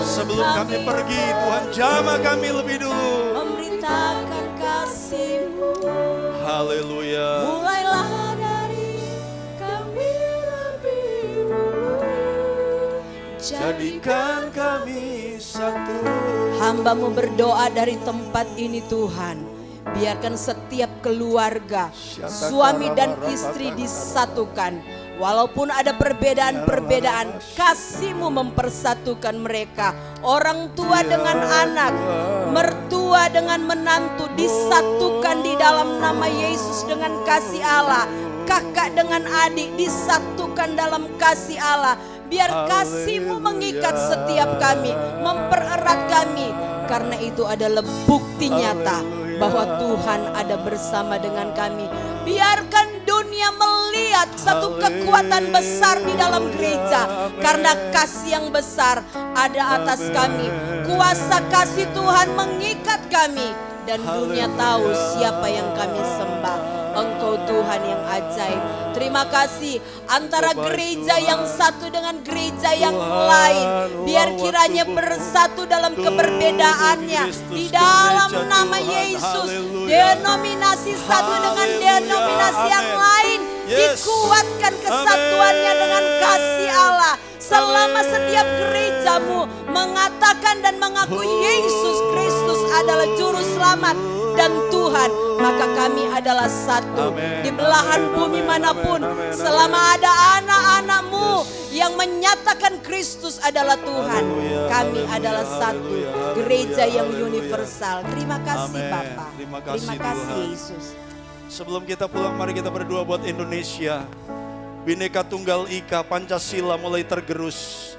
Sebelum kami pergi, Tuhan jamah kami lebih dulu. Memberitakan kasih-Mu. Haleluya. Mulailah dari kami lebih dulu. Jadikan kami satu. Hamba-Mu berdoa dari tempat ini Tuhan. Biarkan setiap keluarga, suami dan istri disatukan. Walaupun ada perbedaan-perbedaan, kasih-Mu mempersatukan mereka. Orang tua dengan anak, mertua dengan menantu disatukan di dalam nama Yesus dengan kasih Allah. Kakak dengan adik disatukan dalam kasih Allah. Biar kasih-Mu mengikat setiap kami, mempererat kami. Karena itu adalah bukti nyata bahwa Tuhan ada bersama dengan kami. Biarkan dunia melihat satu kekuatan besar di dalam gereja. Karena kasih yang besar ada atas kami. Kuasa kasih Tuhan mengikat kami. Dan dunia tahu siapa yang kami sembah. Engkau Tuhan yang ajaib. Terima kasih antara gereja yang satu dengan gereja yang lain. Biar kiranya bersatu dalam keberbedaannya. Di dalam nama Yesus. Denominasi satu dengan denominasi yang lain. Dikuatkan kesatuannya dengan kasih Allah. Selama setiap gereja-Mu mengatakan dan mengakui Yesus Kristus adalah juru selamat dan Tuhan, maka kami adalah satu. Di belahan bumi manapun, selama ada anak-anak-Mu yang menyatakan Kristus adalah Tuhan, kami adalah satu gereja yang universal. Terima kasih Bapa. Terima kasih Yesus. Sebelum kita pulang, mari kita berdoa buat Indonesia. Bhinneka Tunggal Ika, Pancasila mulai tergerus.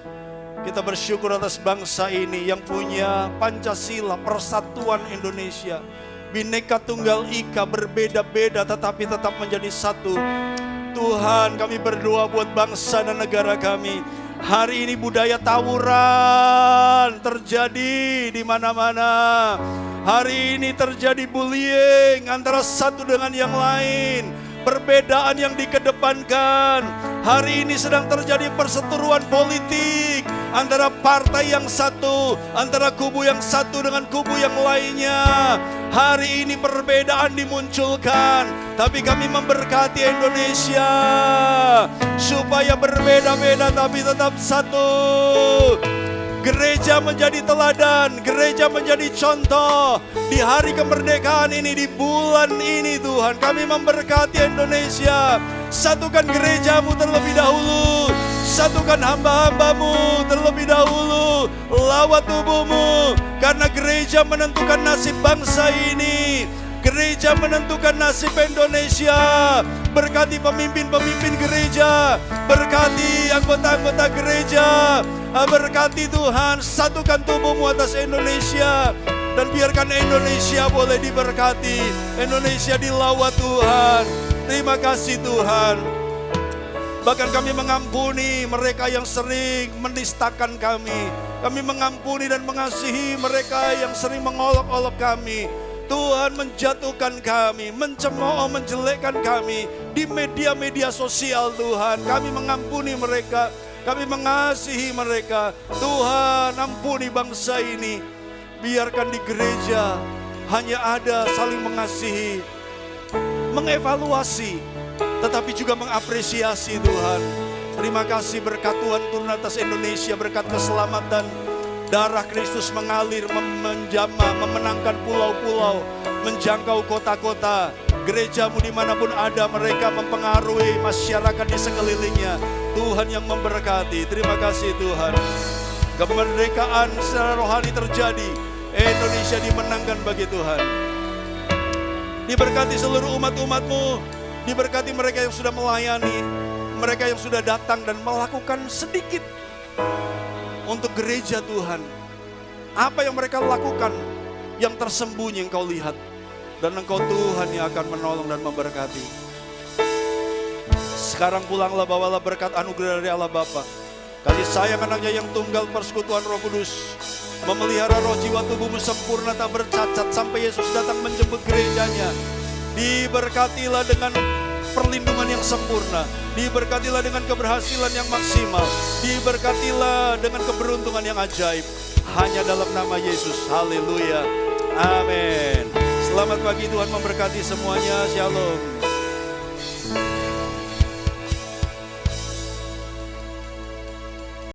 Kita bersyukur atas bangsa ini yang punya Pancasila, persatuan Indonesia. Bhinneka Tunggal Ika, berbeda-beda tetapi tetap menjadi satu. Tuhan, kami berdoa buat bangsa dan negara kami. Hari ini budaya tawuran terjadi di mana-mana. Hari ini terjadi bullying antara satu dengan yang lain. Perbedaan yang dikedepankan. Hari ini sedang terjadi perseteruan politik antara partai yang satu, antara kubu yang satu dengan kubu yang lainnya. Hari ini perbedaan dimunculkan, tapi kami memberkati Indonesia supaya berbeda-beda tapi tetap satu. Gereja menjadi teladan, gereja menjadi contoh. Di hari kemerdekaan ini, di bulan ini Tuhan, kami memberkati Indonesia. Satukan gereja-Mu terlebih dahulu. Satukan hamba-hamba-Mu terlebih dahulu. Lawat tubuh-Mu, karena gereja menentukan nasib bangsa ini. Gereja menentukan nasib Indonesia. Berkati pemimpin-pemimpin gereja, berkati anggota-anggota gereja. Berkati Tuhan, satukan tubuh-Mu atas Indonesia. Dan biarkan Indonesia boleh diberkati. Indonesia dilawat Tuhan. Terima kasih Tuhan. Bahkan kami mengampuni mereka yang sering menistakan kami. Kami mengampuni dan mengasihi mereka yang sering mengolok-olok kami. Tuhan menjatuhkan kami, mencemooh, menjelekkan kami di media-media sosial Tuhan. Kami mengampuni mereka, kami mengasihi mereka. Tuhan, ampuni bangsa ini. Biarkan di gereja hanya ada saling mengasihi, mengevaluasi, tetapi juga mengapresiasi Tuhan. Terima kasih, berkat Tuhan turun atas Indonesia, berkat keselamatan. Darah Kristus mengalir, menjamah, memenangkan pulau-pulau, menjangkau kota-kota. Gereja-Mu dimanapun ada, mereka mempengaruhi masyarakat di sekelilingnya. Tuhan yang memberkati. Terima kasih Tuhan. Kemerdekaan secara rohani terjadi. Indonesia dimenangkan bagi Tuhan. Diberkati seluruh umat-umat-Mu. Diberkati mereka yang sudah melayani, mereka yang sudah datang dan melakukan sedikit untuk gereja Tuhan. Apa yang mereka lakukan yang tersembunyi Engkau lihat. Dan Engkau Tuhan yang akan menolong dan memberkati. Sekarang pulanglah, bawalah berkat anugerah dari Allah Bapa, kasih sayang anaknya yang tunggal, persekutuan Roh Kudus, memelihara roh jiwa tubuhmu sempurna tak bercacat sampai Yesus datang menjemput gerejanya. Diberkatilah dengan perlindungan yang sempurna. Diberkatilah dengan keberhasilan yang maksimal. Diberkatilah dengan keberuntungan yang ajaib. Hanya dalam nama Yesus. Haleluya. Amin. Selamat pagi, Tuhan memberkati semuanya. Shalom.